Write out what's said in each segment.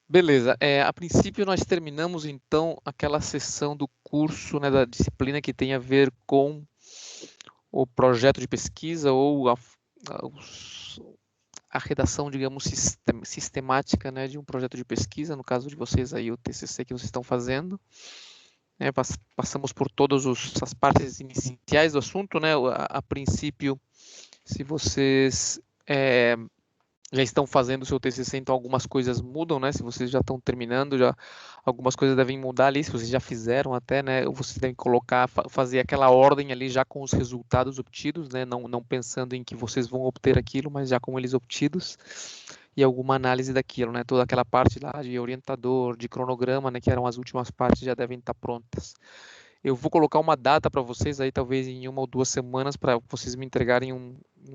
Beleza. A princípio, nós terminamos, então, aquela sessão do curso, né, da disciplina que tem a ver com o projeto de pesquisa ou a redação, digamos, sistemática, né, de um projeto de pesquisa, no caso de vocês aí, o TCC que vocês estão fazendo. Passamos por todas as partes iniciais do assunto, né? A princípio, se vocês já estão fazendo o seu TCC, então algumas coisas mudam, né? Se vocês já estão terminando, já algumas coisas devem mudar ali. Se vocês já fizeram até, né? Vocês devem colocar, fazer aquela ordem ali já com os resultados obtidos, né? Não pensando em que vocês vão obter aquilo, mas já com eles obtidos e alguma análise daquilo, né? Toda aquela parte lá de orientador, de cronograma, né? Que eram as últimas partes, já devem estar prontas. Eu vou colocar uma data para vocês aí, talvez em 1 ou 2 semanas, para vocês me entregarem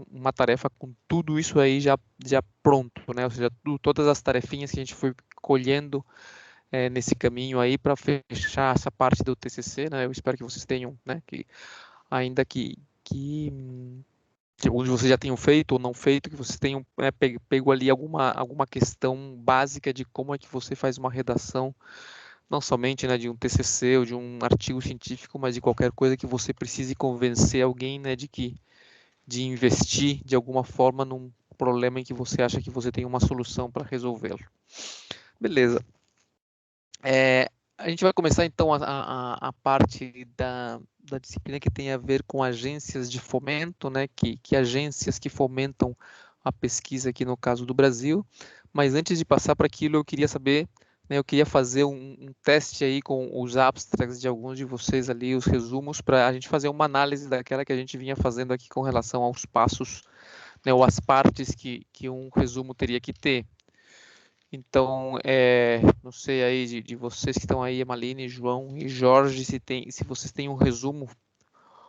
uma tarefa com tudo isso aí já pronto, né? Ou seja, todas as tarefinhas que a gente foi colhendo nesse caminho aí para fechar essa parte do TCC, né? Eu espero que vocês tenham, né? Que ainda que alguns de vocês já tenham feito ou não feito, que vocês tenham pego ali alguma questão básica de como é que você faz uma redação, não somente, né, de um TCC ou de um artigo científico, mas de qualquer coisa que você precise convencer alguém, né, de investir de alguma forma num problema em que você acha que você tem uma solução para resolvê-lo. Beleza. A gente vai começar então a parte da disciplina que tem a ver com agências de fomento, né? Que agências que fomentam a pesquisa aqui no caso do Brasil. Mas antes de passar para aquilo, eu queria saber, né, eu queria fazer um teste aí com os abstracts de alguns de vocês ali, os resumos, para a gente fazer uma análise daquela que a gente vinha fazendo aqui com relação aos passos, né, ou as partes que um resumo teria que ter. Então, não sei aí de vocês que estão aí, Emaline, João e Jorge, se vocês têm um resumo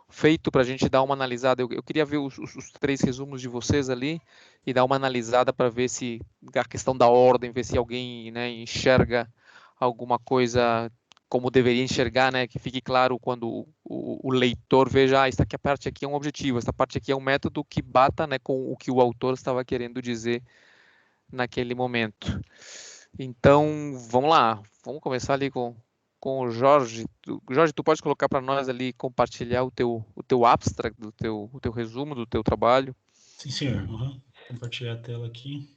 feito para a gente dar uma analisada. Eu queria ver os 3 resumos de vocês ali e dar uma analisada para ver se a questão da ordem, ver se alguém, né, enxerga alguma coisa como deveria enxergar, né, que fique claro quando o leitor veja, esta aqui, a parte aqui é um objetivo, esta parte aqui é um método que bata, né, com o que o autor estava querendo dizer naquele momento. Então, vamos lá. Vamos começar ali com o Jorge. Jorge, tu pode colocar para nós ali, compartilhar o teu abstract, o teu resumo do teu trabalho. Sim, senhor. Uhum. Compartilhar a tela aqui.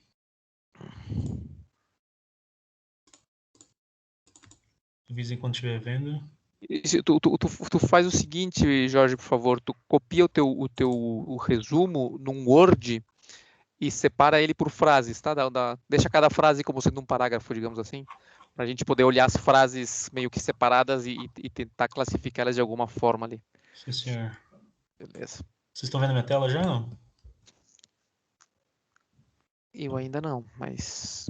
Avisa enquanto estiver vendo. Tu faz o seguinte, Jorge, por favor. Tu copia o resumo num Word e separa ele por frases, tá? Deixa cada frase como sendo um parágrafo, digamos assim, para a gente poder olhar as frases meio que separadas e tentar classificá-las de alguma forma ali. Sim, senhor. Beleza. Vocês estão vendo minha tela já, não? Eu ainda não, mas...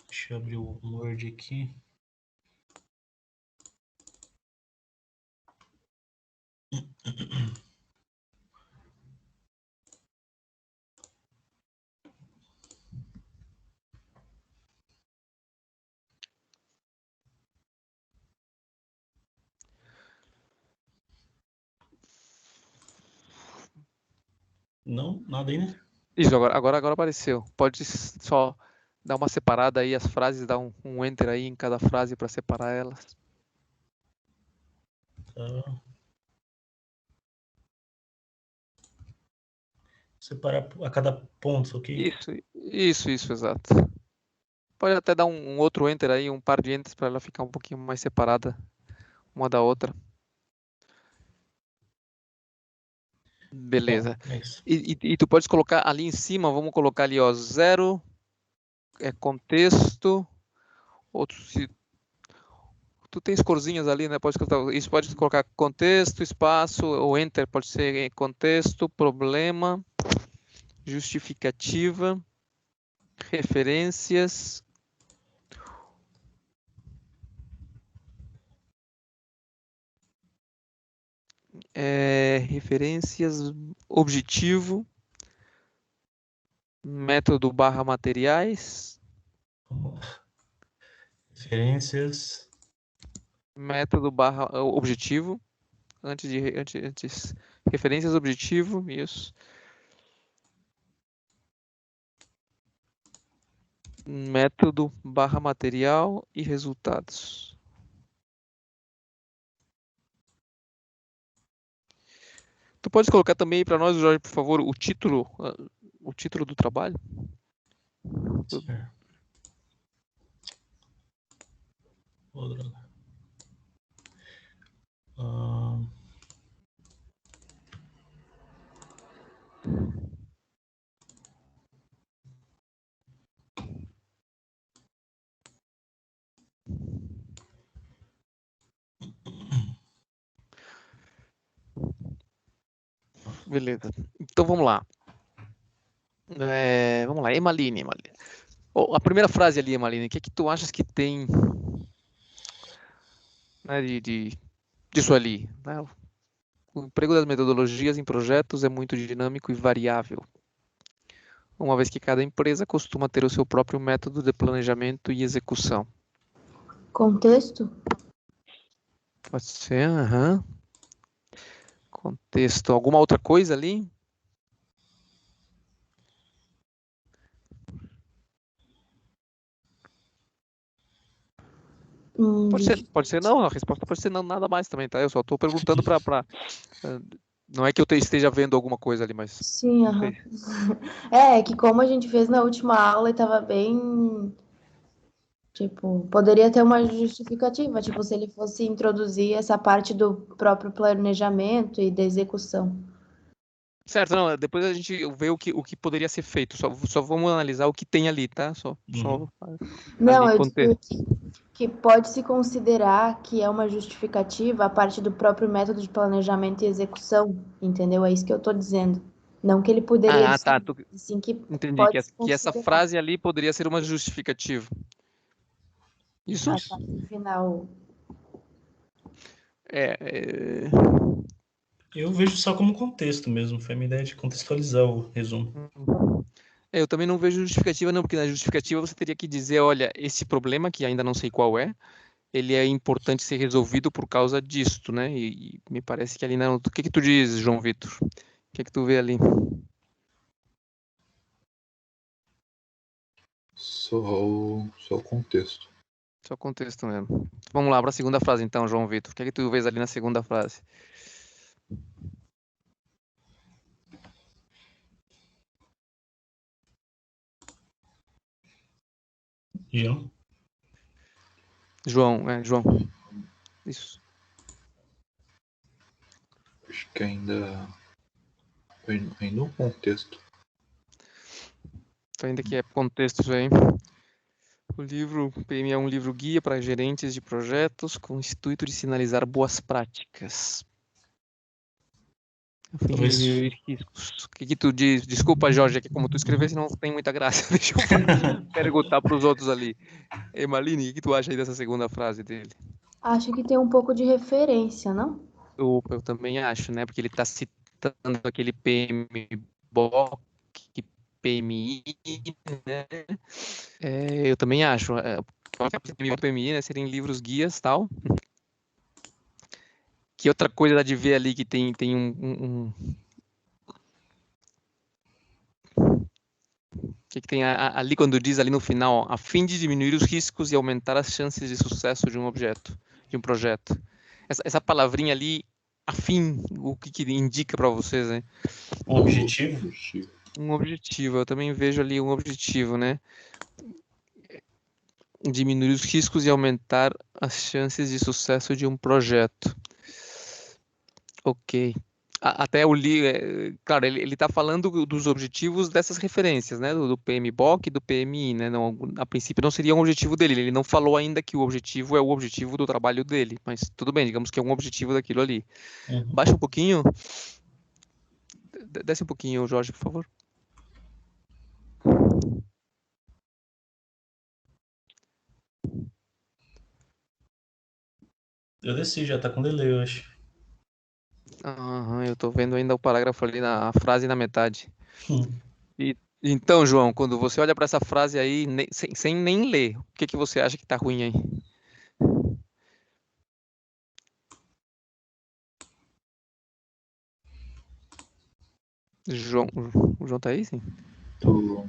Deixa eu abrir o Word aqui. Não, nada aí, né? Isso, agora apareceu. Pode só dar uma separada aí, as frases, dar um enter aí em cada frase para separar elas. Tá. Separar a cada ponto, ok? Isso, exato. Pode até dar um outro enter aí, um par de enters para ela ficar um pouquinho mais separada uma da outra. Bom, Beleza. é isso. E tu podes colocar ali em cima, vamos colocar ali, ó, 0, contexto, outro, se tu tens corzinhas ali, né? Isso pode colocar contexto, espaço, ou enter pode ser contexto, problema, justificativa, referências, referências, objetivo, método barra materiais, Referências. método barra objetivo, antes referências, objetivo, isso. Método barra material e resultados. Tu pode colocar também para nós, Jorge, por favor, o título do trabalho? Certo. Ô, droga. Beleza. Então vamos lá. Vamos lá, Emaline. Oh, a primeira frase ali, Emaline, o que é que tu achas que tem, né, disso ali, né? O emprego das metodologias em projetos é muito dinâmico e variável, uma vez que cada empresa costuma ter o seu próprio método de planejamento e execução. Contexto? Pode ser, aham. Contexto. Alguma outra coisa ali? Pode ser não, a resposta pode ser não, nada mais também, tá? Eu só estou perguntando para não é que eu esteja vendo alguma coisa ali, mas Sim, não aham. sei. É que como a gente fez na última aula e tava bem, tipo, poderia ter uma justificativa, tipo, se ele fosse introduzir essa parte do próprio planejamento e da execução. Certo, não, depois a gente vê o que poderia ser feito. Só vamos analisar o que tem ali, tá? Só Não, ali eu digo contexto. que pode-se considerar que é uma justificativa a parte do próprio método de planejamento e execução, entendeu? É isso que eu tô dizendo. Não que ele poderia Ah, dizer, tá. assim que Entendi pode se que essa considerar frase ali poderia ser uma justificativa. Isso? a parte final. É, Eu vejo só como contexto mesmo. Foi a minha ideia de contextualizar o resumo. eu também não vejo justificativa, não, porque na justificativa você teria que dizer, olha, esse problema, que ainda não sei qual é, ele é importante ser resolvido por causa disto, né? E me parece que ali não. O que tu diz, João Vitor? O que tu vê ali? Só o contexto. Só contexto mesmo. Vamos lá para a segunda frase, então, João Vitor. O que tu vês ali na segunda frase? João? João. Isso. Acho que ainda no contexto. Ainda que é contexto isso aí. O livro PMI é um livro guia para gerentes de projetos com o intuito de sinalizar boas práticas. A fim de Talvez. diminuir riscos. O que tu diz? Desculpa, Jorge, é que como tu escrevesse não tem muita graça. Deixa eu perguntar para os outros ali. Emaline, o que tu acha aí dessa segunda frase dele? Acho que tem um pouco de referência, não? Eu também acho, né? Porque ele está citando aquele PMBOK, PMI, né? Eu também acho. PMI e PMI, né? Serem livros guias tal. Que outra coisa dá de ver ali que tem que tem ali quando diz ali no final, ó, a fim de diminuir os riscos e aumentar as chances de sucesso de um objeto, de um projeto. Essa palavrinha ali, a fim, o que indica para vocês, né? Um objetivo? Um objetivo. Eu também vejo ali um objetivo, né? Diminuir os riscos e aumentar as chances de sucesso de um projeto. Ok. Até claro, ele está falando dos objetivos dessas referências, né? Do PMBOK e do PMI, né? Não, a princípio não seria um objetivo dele. Ele não falou ainda que o objetivo é o objetivo do trabalho dele, mas tudo bem, digamos que é um objetivo daquilo ali. Baixa um pouquinho. Desce um pouquinho, Jorge, por favor. Eu desci, já tá com delay, eu acho. Eu tô vendo ainda o parágrafo ali, a frase na metade. Então, João, quando você olha para essa frase aí, sem nem ler, o que você acha que tá ruim aí? João, o João tá aí, sim? Tô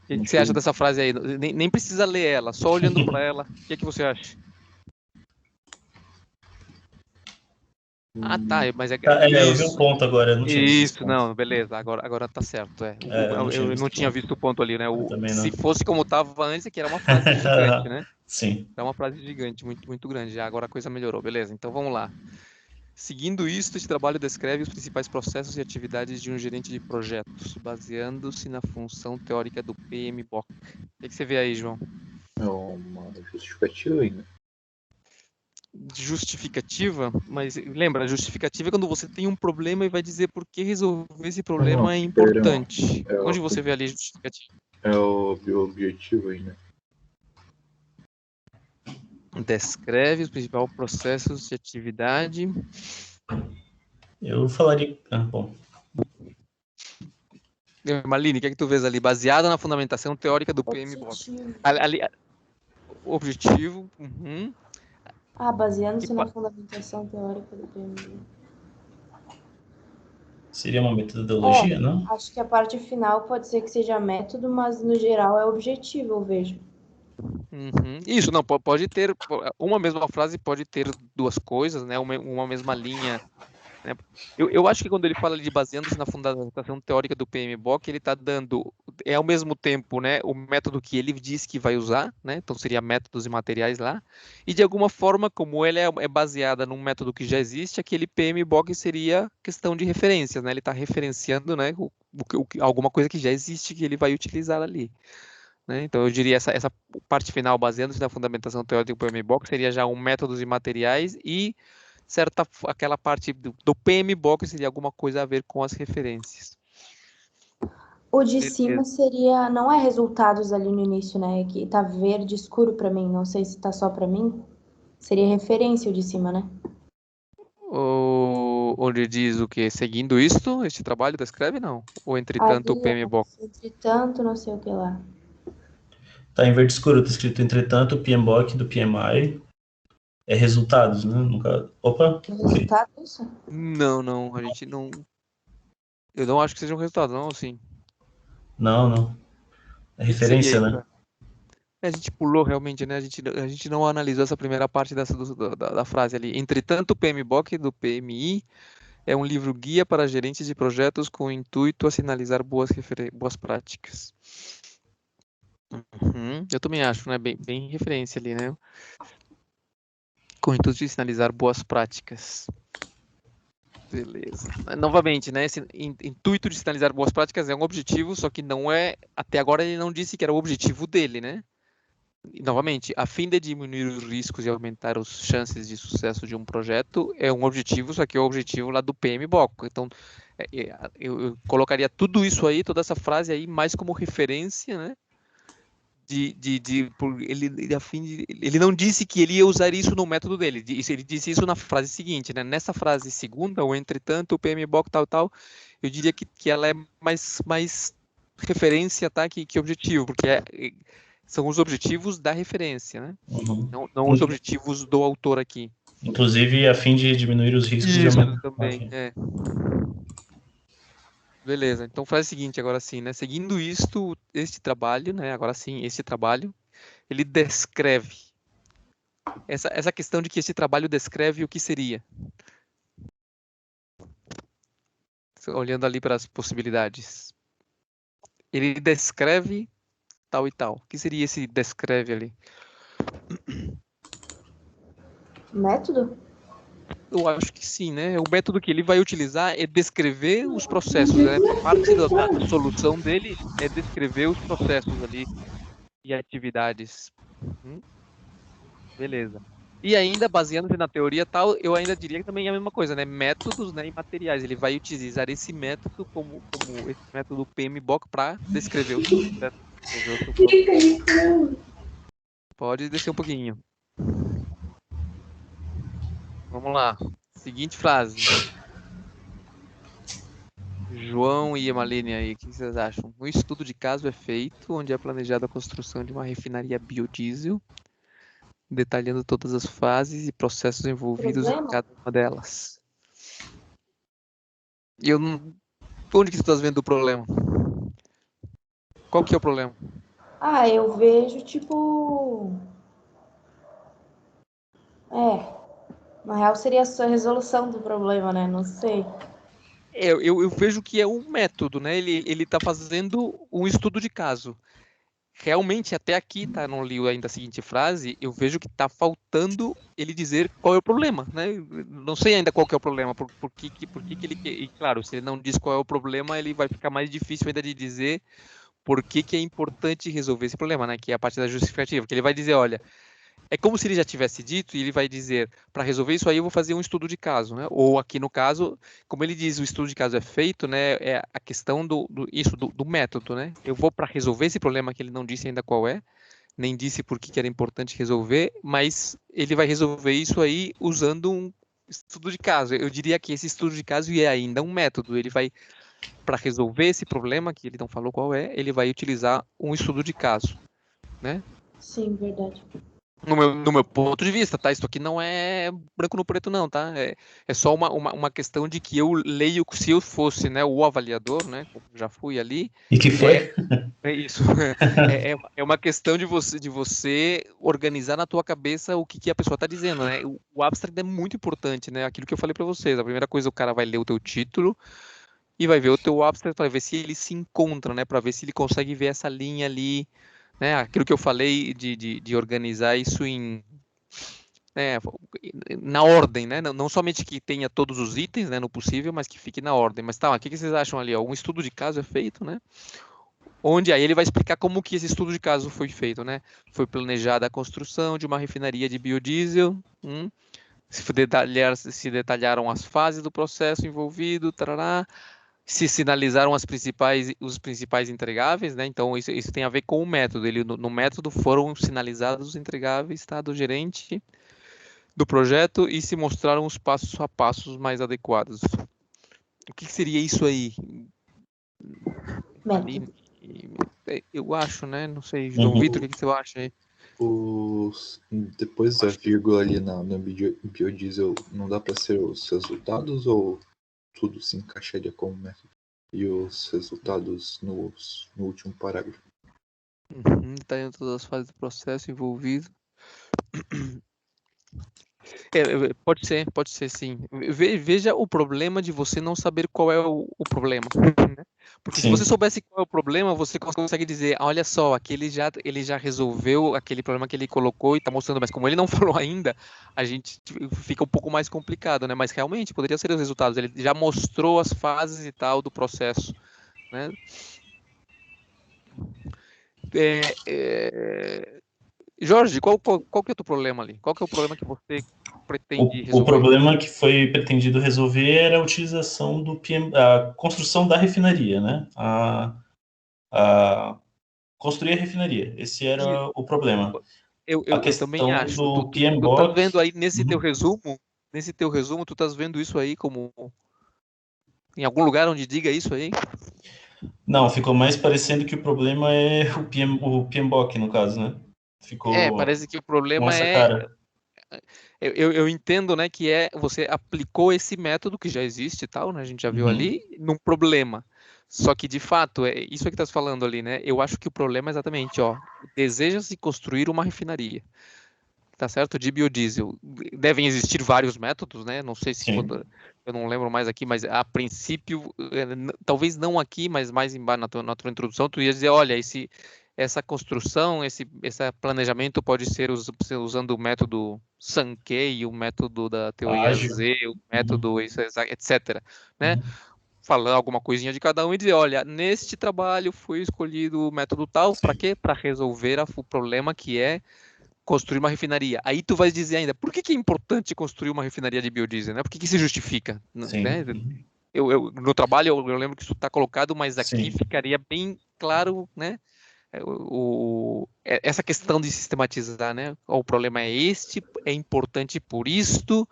O que você acha dessa frase aí? Nem precisa ler ela, só olhando para ela. O que você acha? Ah, tá, mas eu vi um ponto agora, eu não tinha visto esse Isso, ponto. não, beleza, agora tá certo. Eu não tinha visto o ponto ali, né? também Se não. fosse como estava antes, é que era uma frase gigante, né? Sim. É uma frase gigante, muito grande. Já agora a coisa melhorou, beleza? Então vamos lá. Seguindo isto, este trabalho descreve os principais processos e atividades de um gerente de projetos, baseando-se na função teórica do PMBOK. O que você vê aí, João? É uma justificativa ainda. Justificativa, mas lembra, justificativa é quando você tem um problema e vai dizer por que resolver esse problema é importante. Onde você vê ali justificativa? É o objetivo ainda. Descreve os principais processos de atividade. Eu falaria... bom. Marlene, o que é que tu vês ali? Baseada na fundamentação teórica do PMBOK. Objetivo. Uhum. Baseando-se na fundamentação teórica do PMBOK. Seria uma metodologia, não? Acho que a parte final pode ser que seja método, mas no geral é objetivo, eu vejo. Uhum. Isso, não, pode ter, uma mesma frase pode ter duas coisas, né? Uma mesma linha. Né? Eu acho que quando ele fala de baseando-se na fundamentação teórica do PMBOK, ele está dando, ao mesmo tempo, né, o método que ele diz que vai usar, né? Então seria métodos e materiais lá, e de alguma forma, como ele é baseada num método que já existe, aquele PMBOK seria questão de referências, né? Ele está referenciando, né, alguma coisa que já existe que ele vai utilizar ali. Né? Então, eu diria essa parte final, baseando-se na fundamentação teórica do PMBOK, seria já um métodos e materiais e aquela parte do PMBOK seria alguma coisa a ver com as referências. O de cima seria, não é resultados ali no início, né? Que tá verde escuro para mim, não sei se tá só para mim. Seria referência o de cima, né? Onde diz o que? Seguindo isto, este trabalho descreve, não? Ou entretanto o PMBOK? Entretanto, não sei o que lá. Tá em verde escuro, tá escrito entretanto, o PMBOK do PMI é resultados, né? Nunca... Opa! É resultado isso? Não, a gente não... Eu não acho que seja um resultado, não, assim. Não. É referência, né? A gente pulou realmente, né? A gente não analisou essa primeira parte da frase ali. Entretanto, o PMBOK do PMI é um livro guia para gerentes de projetos com o intuito a sinalizar boas práticas. Uhum, eu também acho, né? Bem referência ali, né? Com o intuito de sinalizar boas práticas. Beleza. Novamente, né? Esse intuito de sinalizar boas práticas é um objetivo, só que não é... Até agora ele não disse que era o objetivo dele, né? E, novamente, a fim de diminuir os riscos e aumentar as chances de sucesso de um projeto, é um objetivo, só que é o objetivo lá do PMBOK. Então, eu colocaria tudo isso aí, toda essa frase aí, mais como referência, né? Ele não disse que ele ia usar isso no método dele, ele disse isso na frase seguinte, né? Nessa frase segunda, ou entretanto, o PMBOK tal, eu diria que ela é mais referência, tá? Que objetivo, porque são os objetivos da referência, né? Uhum. Não os objetivos do autor aqui. Inclusive, a fim de diminuir os riscos de aumentar. Também, Beleza, então faz o seguinte, agora sim, né? Seguindo este trabalho, né? Agora sim, este trabalho, ele descreve essa questão de que esse trabalho descreve o que seria. Olhando ali para as possibilidades. Ele descreve tal e tal. O que seria esse descreve ali? Método? Eu acho que sim, né? O método que ele vai utilizar é descrever os processos, né? Parte da solução dele é descrever os processos ali e atividades. Beleza. E ainda, baseando-se na teoria tal, eu ainda diria que também é a mesma coisa, né? Métodos, né, e materiais. Ele vai utilizar esse método como esse método PMBOK para descrever o seu processo. Pode descer um pouquinho. Vamos lá. Seguinte frase. João e Emaline aí, o que vocês acham? Um estudo de caso é feito, onde é planejada a construção de uma refinaria biodiesel, detalhando todas as fases e processos envolvidos em cada uma delas. Onde que tu estás vendo o problema? Qual que é o problema? Eu vejo, tipo... Na real seria a resolução do problema, né? Não sei. Eu vejo que é um método, né? Ele está fazendo um estudo de caso. Realmente, até aqui, tá? Não li ainda a seguinte frase, eu vejo que está faltando ele dizer qual é o problema, né? Não sei ainda qual que é o problema, por que que ele quer... E, claro, se ele não diz qual é o problema, ele vai ficar mais difícil ainda de dizer por que que é importante resolver esse problema, né? Que é a parte da justificativa, que ele vai dizer, olha, é como se ele já tivesse dito e ele vai dizer, para resolver isso aí eu vou fazer um estudo de caso, né? Ou aqui no caso, como ele diz, o estudo de caso é feito, né? É a questão do método, né? Eu vou para resolver esse problema que ele não disse ainda qual é, nem disse por que era importante resolver, mas ele vai resolver isso aí usando um estudo de caso. Eu diria que esse estudo de caso é ainda um método. Ele vai, para resolver esse problema que ele não falou qual é, ele vai utilizar um estudo de caso, né? Sim, verdade. No meu ponto de vista, tá? Isso aqui não é branco no preto, não, tá? É só uma questão de que eu leio, se eu fosse, né, o avaliador, né, como já fui ali, E que foi? é isso. É uma questão de você organizar na tua cabeça o que a pessoa está dizendo, né? O abstract é muito importante, né? Aquilo que eu falei para vocês. A primeira coisa, o cara vai ler o teu título e vai ver o teu abstract para ver se ele se encontra, né? Para ver se ele consegue ver essa linha ali, né? Aquilo que eu falei de organizar isso né, na ordem, né? Não somente que tenha todos os itens, né, no possível, mas que fique na ordem. Mas tá, o que vocês acham ali? Ó? Um estudo de caso é feito, né? Onde aí ele vai explicar como que esse estudo de caso foi feito, né? Foi planejada a construção de uma refinaria de biodiesel, se detalharam as fases do processo envolvido, tarará, se sinalizaram os principais entregáveis, né? Então isso tem a ver com o método. No método foram sinalizados os entregáveis, tá? Do gerente do projeto e se mostraram os passos a passos mais adequados. O que seria isso aí? Ali, Método. eu acho, né? Não sei, João Vitor, o que você acha aí? Depois da vírgula ali no biodiesel, não dá para ser os resultados ou tudo se encaixaria como método? E os resultados no último parágrafo? Tá dentro das fases do processo envolvido. Pode ser sim. Veja o problema de você não saber qual é o problema, né? Porque se Sim. você soubesse qual é o problema, você consegue dizer, olha só, aqui ele já resolveu aquele problema que ele colocou e está mostrando, mas como ele não falou ainda, a gente fica um pouco mais complicado, né? Mas realmente poderia ser os resultados. Ele já mostrou as fases e tal do processo, né? Jorge, qual que é o teu problema ali? Qual que é o problema que você pretende O resolver? problema que foi pretendido resolver era a utilização do a construção da refinaria, né? A construir a refinaria. Esse E era o problema. A eu também questão acho. do Tu tá PMBOK. vendo aí nesse teu Uhum. resumo, tu estás vendo isso aí como em algum lugar onde diga isso aí? Não, ficou mais parecendo que o problema é o PMBOK, no caso, né? Ficou Parece que o com problema essa cara. eu entendo, né, que você aplicou esse método que já existe e tal, né, a gente já viu Uhum. ali, num problema. Só que, de fato, é isso que estás falando ali, né? Eu acho que o problema é exatamente, ó, deseja-se construir uma refinaria. Tá certo? De biodiesel. Devem existir vários métodos, né? Não sei se Sim. eu não lembro mais aqui, mas a princípio, talvez não aqui, mas mais embaixo na tua introdução, tu ia dizer, olha, essa construção, esse planejamento pode ser usando o método Sankey, o método da teoria Ágil. Z, o Uhum. método etc, né? Uhum. Falando alguma coisinha de cada um e dizer, olha, neste trabalho foi escolhido o método tal, para Sim. quê? Para resolver o problema que é construir uma refinaria. Aí tu vai dizer ainda, por que é importante construir uma refinaria de biodiesel, né? Por que se justifica, Sim. né? Uhum. No trabalho eu lembro que isso está colocado, mas aqui Sim. ficaria bem claro, né? Essa questão de sistematizar, né? O problema é este, é importante por isto,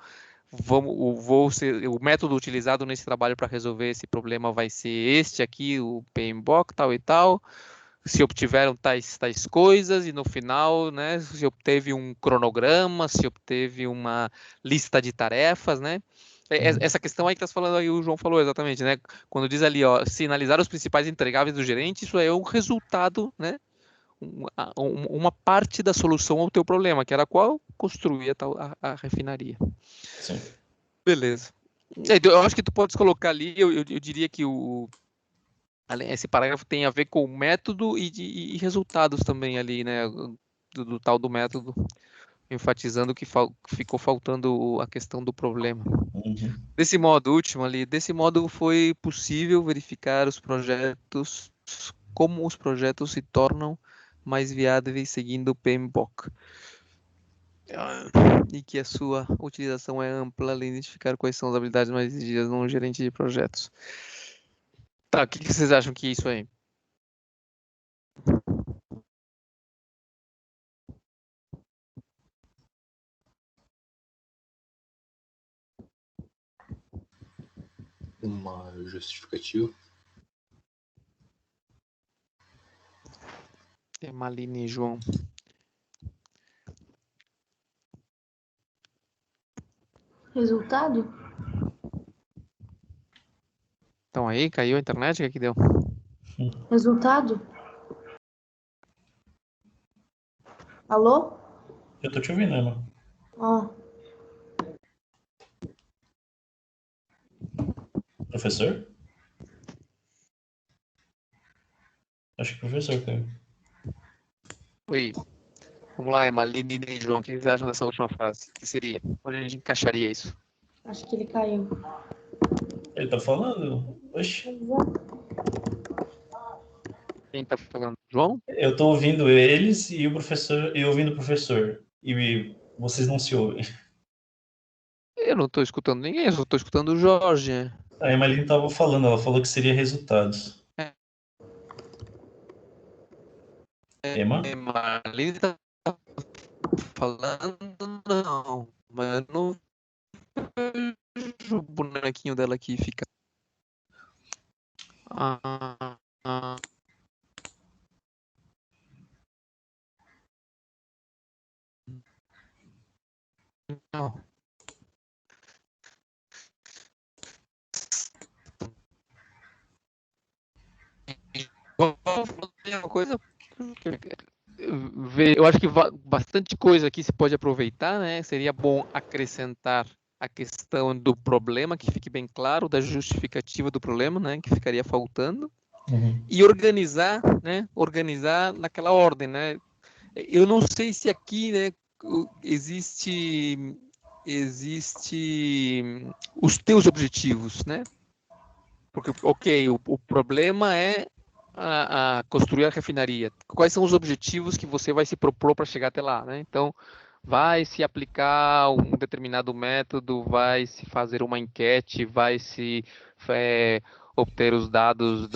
o método utilizado nesse trabalho para resolver esse problema vai ser este aqui, o PMBOK, tal e tal, se obtiveram tais coisas, e no final, né, se obteve um cronograma, se obteve uma lista de tarefas, né? Essa questão aí que tá falando aí, o João falou exatamente, né? Quando diz ali, ó, sinalizar os principais entregáveis do gerente, isso é um resultado, né? Uma parte da solução ao teu problema, que era qual? Construir a refinaria. Sim. Beleza. Então, eu acho que tu podes colocar ali, eu diria que esse parágrafo tem a ver com o método e resultados também ali, né? Do tal do método, enfatizando que ficou faltando a questão do problema. Uhum. Desse modo, último ali, desse modo foi possível verificar como os projetos se tornam mais viáveis seguindo o PMBOK. E que a sua utilização é ampla, além de identificar quais são as habilidades mais exigidas num gerente de projetos. Tá, o que vocês acham que é isso aí? Uma justificativa. Tem Maline e João. Resultado? Então aí, caiu a internet, o que deu? Resultado? Alô? Eu tô te ouvindo, Emma. Ó, Professor? Acho que professor caiu. Oi. Vamos lá, Maline e João, o que vocês acham dessa última frase? O que seria? Onde a gente encaixaria isso? acho que ele caiu. Ele tá falando? Oxe. Quem tá falando? João? Eu tô ouvindo eles e o professor, e ouvindo o professor. E vocês não se ouvem. Eu não tô escutando ninguém, eu só tô escutando o Jorge. A Emaline tava falando, ela falou que seria resultados. Emma? Maline tá falando, não. Mas eu não vejo o bonequinho dela aqui fica. Não. Uma coisa. Eu acho que bastante coisa aqui se pode aproveitar, né? Seria bom acrescentar a questão do problema, que fique bem claro, da justificativa do problema, né? Que ficaria faltando. Uhum. E organizar, né? Organizar naquela ordem, né? Eu não sei se aqui, né, existe os teus objetivos, né? Porque, ok, o problema é a construir a refinaria. Quais são os objetivos que você vai se propor para chegar até lá, né? Então, vai se aplicar um determinado método, vai se fazer uma enquete, vai se obter os dados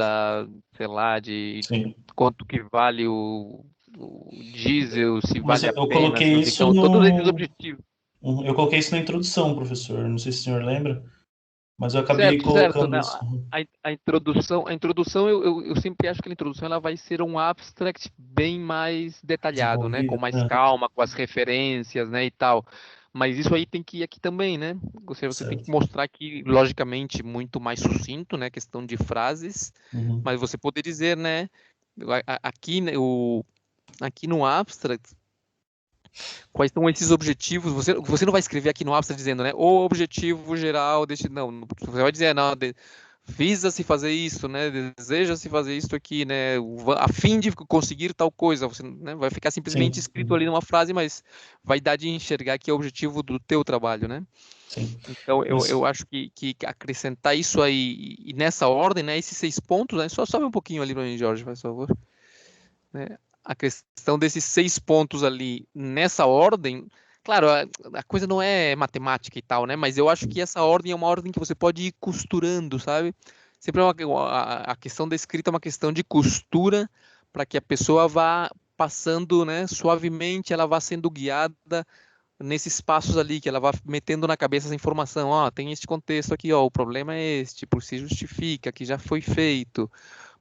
sei lá, de Sim. quanto que vale o diesel, se Mas vale a eu pena, coloquei isso então todos esses no. objetivos. Eu coloquei isso na introdução, professor. Não sei se o senhor lembra, mas eu acabei Certo, certo, colocando né? isso. A introdução eu sempre acho que a introdução ela vai ser um abstract bem mais detalhado, né? Com Desenvolvido. mais calma, com as referências, né, e tal. Mas isso aí tem que ir aqui também, né? Você tem que Certo. mostrar aqui, logicamente, muito mais sucinto, né? Questão de frases, Uhum. mas você poder dizer, né? Aqui, né, aqui no abstract, quais são esses objetivos? Você não vai escrever aqui no abstract dizendo, né? O objetivo geral deste. Não, você vai dizer, não, visa-se fazer isso, né? Deseja-se fazer isso aqui, né? A fim de conseguir tal coisa. Você, né, vai ficar simplesmente Sim. escrito ali numa frase, mas vai dar de enxergar que é o objetivo do teu trabalho, né? Sim. Então, Mas eu acho que acrescentar isso aí, e nessa ordem, né? Esses 6 pontos, né? Só sobe um pouquinho ali para mim, Jorge, faz favor. Né? A questão desses 6 pontos ali nessa ordem, claro, a coisa não é matemática e tal, né? Mas eu acho que essa ordem é uma ordem que você pode ir costurando, sabe? Sempre a questão da escrita é uma questão de costura para que a pessoa vá passando, né, suavemente, ela vá sendo guiada nesses passos ali, que ela vá metendo na cabeça essa informação, ó, tem este contexto aqui, ó, o problema é este, por se justifica, que já foi feito.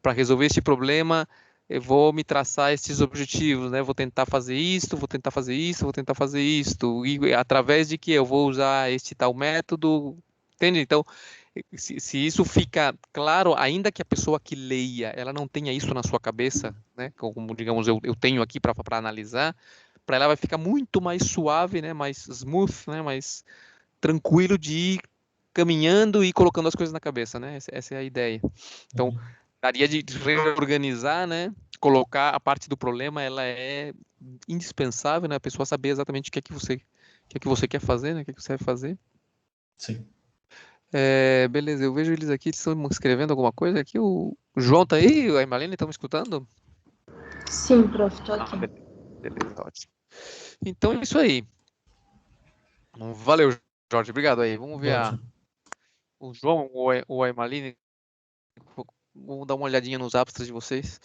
Para resolver este problema, eu vou me traçar esses objetivos, né? Vou tentar fazer isto, vou tentar fazer isso, vou tentar fazer isto. E através de que eu vou usar este tal método, Entende? Então, se isso fica claro, ainda que a pessoa que leia, ela não tenha isso na sua cabeça, né? Como digamos, eu tenho aqui para analisar, para ela vai ficar muito mais suave, né? Mais smooth, né? Mais tranquilo de ir caminhando e colocando as coisas na cabeça, né? Essa é a ideia. Então, daria de reorganizar, né? Colocar a parte do problema, ela é indispensável, né? A pessoa saber exatamente o que é que você quer fazer, né? O que é que você vai fazer. Sim. Beleza, eu vejo eles aqui, eles estão escrevendo alguma coisa aqui. O João tá aí? A Emalene estão me escutando? Sim, prof, tô aqui. Beleza, ótimo. Então é isso aí. Valeu, Jorge. Obrigado aí. Vamos ver Ótimo. o João ou a Emalene. Vamos dar uma olhadinha nos abstras de vocês.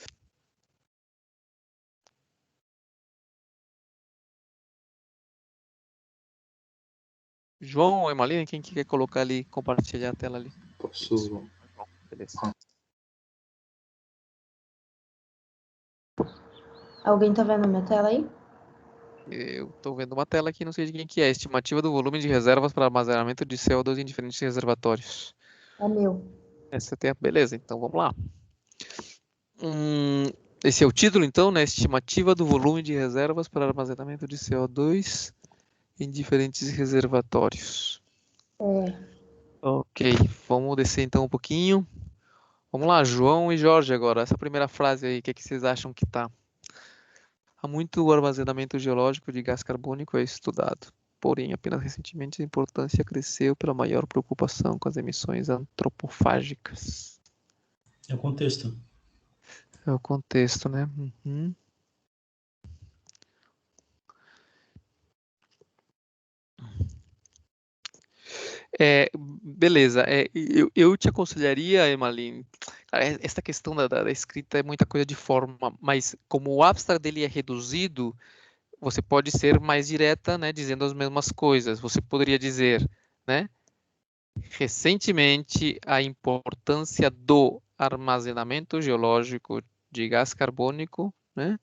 João ou Emalene, quem que quer colocar ali, compartilhar a tela ali? Posso. Beleza. Alguém tá vendo minha tela aí? Eu estou vendo uma tela aqui, não sei de quem que é. Estimativa do volume de reservas para armazenamento de CO2 em diferentes reservatórios. É meu. Essa tem a... Beleza, então vamos lá. Esse é o título, então, né? Estimativa do volume de reservas para armazenamento de CO2 em diferentes reservatórios. Ok, vamos descer então um pouquinho. Vamos lá, João e Jorge agora. Essa primeira frase aí, o que é que vocês acham que tá? Há muito armazenamento geológico de gás carbônico é estudado. Porém, apenas recentemente a importância cresceu pela maior preocupação com as emissões antropofágicas. É o contexto. É o contexto, né? Uhum. Beleza. Eu te aconselharia, Emaline, cara, essa questão da escrita é muita coisa de forma, mas como o abstract dele é reduzido, você pode ser mais direta, né, dizendo as mesmas coisas. Você poderia dizer, né, recentemente a importância do armazenamento geológico de gás carbônico, né,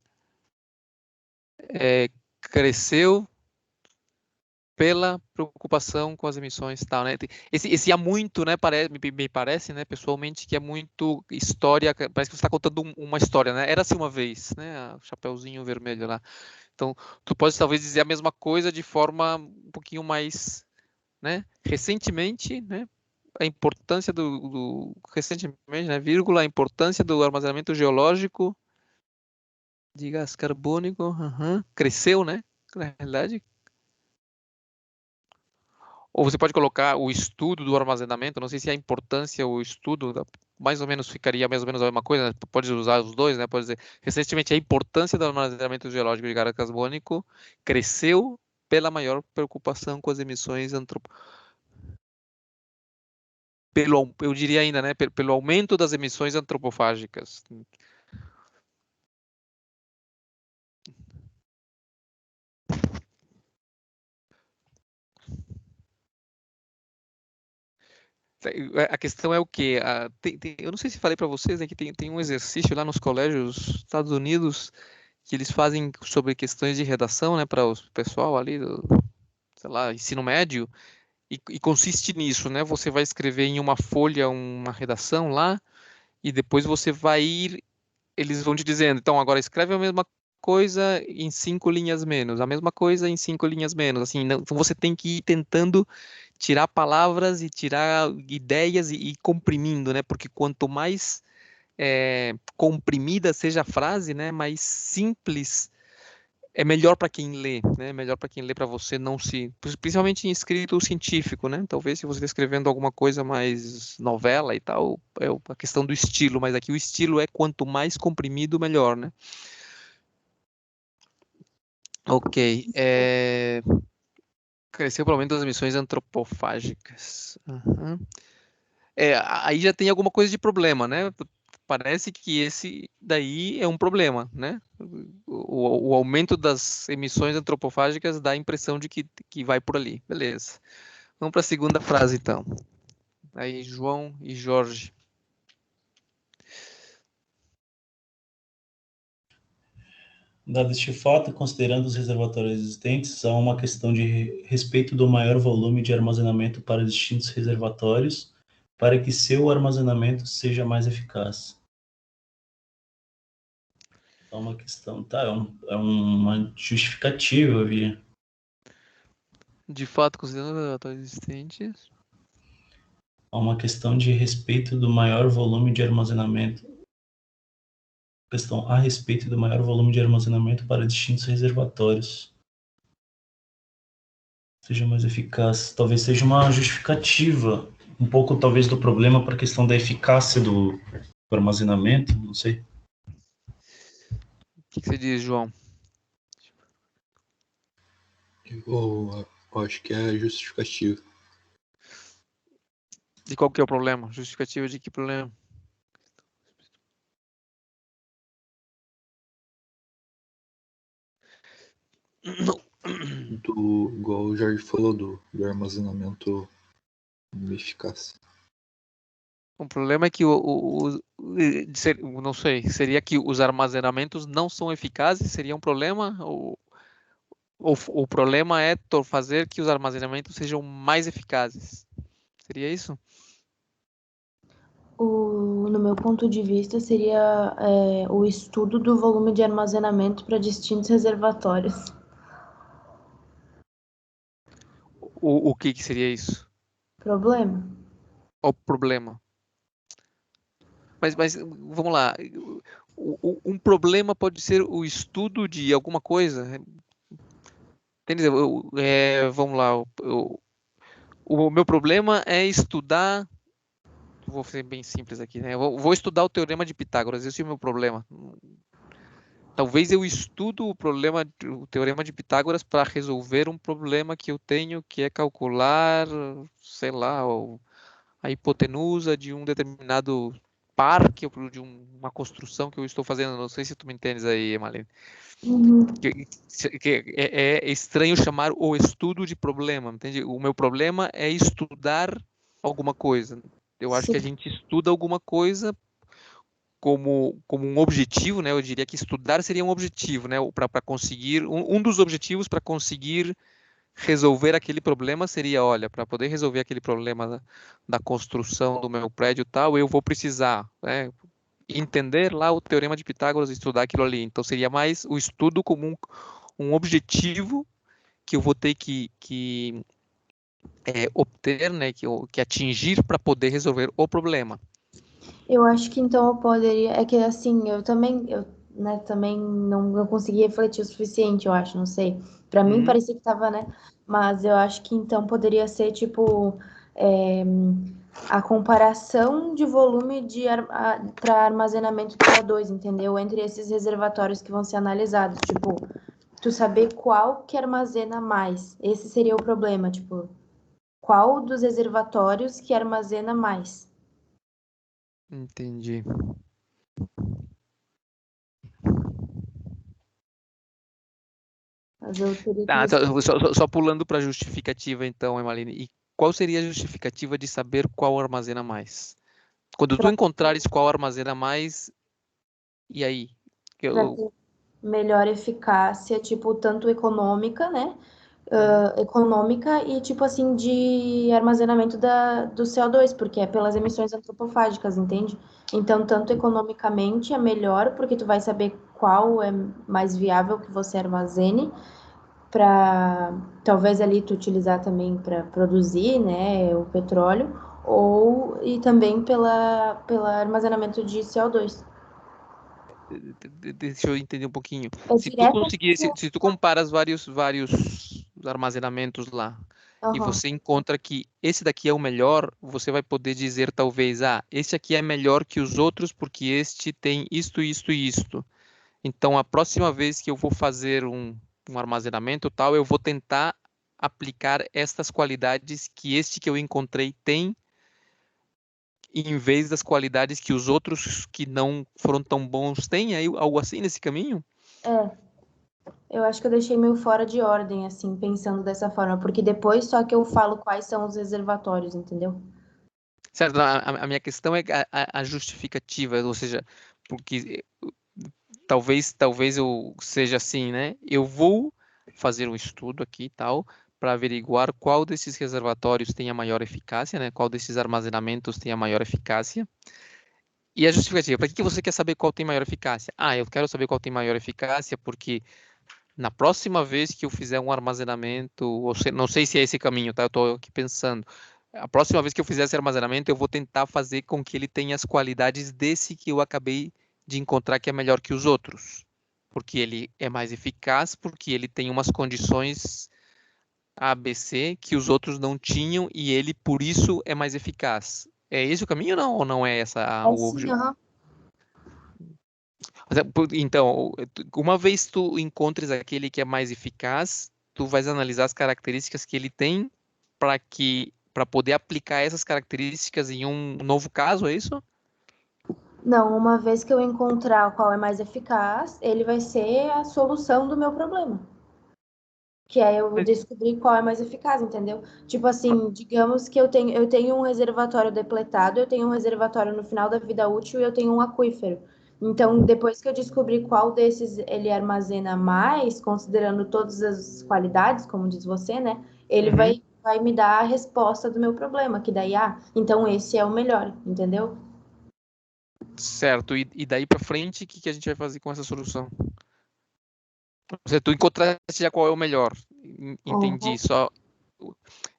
cresceu pela preocupação com as emissões e tal, né? Esse há muito, né? Me parece, né? Pessoalmente, que é muito história. Parece que você está contando uma história, né? Era-se uma vez, né? O Chapeuzinho Vermelho lá. Então, tu pode talvez dizer a mesma coisa de forma um pouquinho mais, né? Recentemente, né? A importância recentemente, né? Vírgula, a importância do armazenamento geológico de gás carbônico, cresceu, né? Na realidade. Ou você pode colocar o estudo do armazenamento, não sei se a importância ou o estudo, mais ou menos ficaria mais ou menos a mesma coisa, né? Pode usar os dois, né? Pode dizer, recentemente a importância do armazenamento geológico de gás carbônico cresceu pela maior preocupação com as emissões eu diria ainda, né? Pelo aumento das emissões antropofágicas. A questão é o quê? Eu não sei se falei para vocês, né, que tem um exercício lá nos colégios dos Estados Unidos que eles fazem sobre questões de redação, né, para o pessoal ali do, sei lá, ensino médio, e consiste nisso, né? Você vai escrever em uma folha uma redação lá, e depois você vai ir, eles vão te dizendo, então agora escreve a mesma coisa em 5 linhas menos, a mesma coisa em 5 linhas menos, assim, então você tem que ir tentando tirar palavras e tirar ideias e comprimindo, né? Porque quanto mais comprimida seja a frase, né? Mais simples é melhor para quem lê, né? Melhor para quem lê para você não se, principalmente em escrito científico, né? Talvez se você está escrevendo alguma coisa mais novela e tal, é a questão do estilo, mas aqui o estilo é quanto mais comprimido, melhor, né? Ok. Cresceu pelo menos das emissões antropofágicas. Uhum. Aí já tem alguma coisa de problema, né? Parece que esse daí é um problema, né? O aumento das emissões antropofágicas dá a impressão de que vai por ali. Beleza. Vamos para a segunda frase, então. Aí, João e Jorge. Dado este fato, considerando os reservatórios existentes, há uma questão de respeito do maior volume de armazenamento para distintos reservatórios, para que seu armazenamento seja mais eficaz. É uma questão, tá? É uma justificativa, Via. De fato, considerando os relatórios existentes. Há uma questão de respeito do maior volume de armazenamento. Questão a respeito do maior volume de armazenamento para distintos reservatórios. Seja mais eficaz. Talvez seja uma justificativa, um pouco talvez do problema para a questão da eficácia do armazenamento, não sei. O que você diz, João? Eu acho que é justificativo. De qual que é o problema? Justificativa de que problema? Igual o Jorge falou, do armazenamento eficaz. O problema é que não sei, seria que os armazenamentos não são eficazes? Seria um problema? Ou o problema é fazer que os armazenamentos sejam mais eficazes? Seria isso? No meu ponto de vista, seria o estudo do volume de armazenamento para distintos reservatórios. O que seria isso? Problema? O problema. Mas vamos lá. Um problema pode ser o estudo de alguma coisa. Entendeu? Vamos lá. O meu problema é estudar. Vou ser bem simples aqui, né? Eu vou estudar o teorema de Pitágoras. Esse é o meu problema. Talvez eu estudo o teorema de Pitágoras para resolver um problema que eu tenho, que é calcular, sei lá, a hipotenusa de um determinado parque ou de uma construção que eu estou fazendo. Não sei se tu me entendes aí, Emaline. Uhum. Que é estranho chamar o estudo de problema, entende? O meu problema é estudar alguma coisa. Eu acho que a Sim. gente estuda alguma coisa como um objetivo, né? Eu diria que estudar seria um objetivo, né? Para conseguir um dos objetivos para conseguir resolver aquele problema seria, olha, para poder resolver aquele problema da construção do meu prédio tal, eu vou precisar, né, entender lá o teorema de Pitágoras e estudar aquilo ali. Então seria mais o estudo como um objetivo que eu vou ter que obter, né, que atingir para poder resolver o problema. Eu acho que então eu poderia. É que assim, também não consegui refletir o suficiente, eu acho, não sei. Para mim Uhum. parecia que tava, né? Mas eu acho que então poderia ser tipo a comparação de volume para armazenamento de CO2, entendeu? Entre esses reservatórios que vão ser analisados. Tipo, tu saber qual que armazena mais. Esse seria o problema, tipo, qual dos reservatórios que armazena mais. Entendi. Mas eu teria Tá, que. só pulando para a justificativa, então, Emaline. E qual seria a justificativa de saber qual armazena mais? Quando tu encontrares qual armazena mais, e aí? Para ter melhor eficácia, tipo, tanto econômica, né? Econômica e, tipo assim, de armazenamento do CO2, porque é pelas emissões antropofágicas, entende? Então, tanto economicamente é melhor, porque tu vai saber qual é mais viável que você armazene, para talvez ali tu utilizar também para produzir, né, o petróleo, e também pela armazenamento de CO2. Deixa eu entender um pouquinho. É Se tu direto. conseguir, se tu comparas vários armazenamentos lá e Aham. você encontra que esse daqui é o melhor, você vai poder dizer talvez, esse aqui é melhor que os outros porque este tem isto, isto e isto. Então, a próxima vez que eu vou fazer um armazenamento tal, eu vou tentar aplicar estas qualidades que este que eu encontrei tem em vez das qualidades que os outros que não foram tão bons têm, aí algo assim nesse caminho? É, eu acho que eu deixei meio fora de ordem, assim, pensando dessa forma, porque depois só que eu falo quais são os reservatórios, entendeu? Certo, a minha questão é a justificativa, ou seja, porque talvez eu seja assim, né? Eu vou fazer um estudo aqui e tal, para averiguar qual desses reservatórios tem a maior eficácia, né? Qual desses armazenamentos tem a maior eficácia. E a justificativa, para que você quer saber qual tem maior eficácia? Ah, eu quero saber qual tem maior eficácia porque na próxima vez que eu fizer um armazenamento, não sei se é esse caminho, tá? Eu estou aqui pensando. A próxima vez que eu fizer esse armazenamento, eu vou tentar fazer com que ele tenha as qualidades desse que eu acabei de encontrar que é melhor que os outros. Porque ele é mais eficaz, porque ele tem umas condições ABC que os outros não tinham e ele, por isso, é mais eficaz. É esse o caminho ou não é essa É sim, aham. Então, uma vez tu encontres aquele que é mais eficaz, tu vais analisar as características que ele tem para poder aplicar essas características em um novo caso, é isso? Não, uma vez que eu encontrar qual é mais eficaz, ele vai ser a solução do meu problema. Que é eu descobrir qual é mais eficaz, entendeu? Tipo assim, digamos que eu tenho um reservatório depletado, eu tenho um reservatório no final da vida útil e eu tenho um aquífero. Então, depois que eu descobrir qual desses ele armazena mais, considerando todas as qualidades, como diz você, né? Ele vai me dar a resposta do meu problema, que daí, então esse é o melhor, entendeu? Certo, e daí para frente, o que a gente vai fazer com essa solução? Tu encontraste já qual é o melhor. Entendi, só...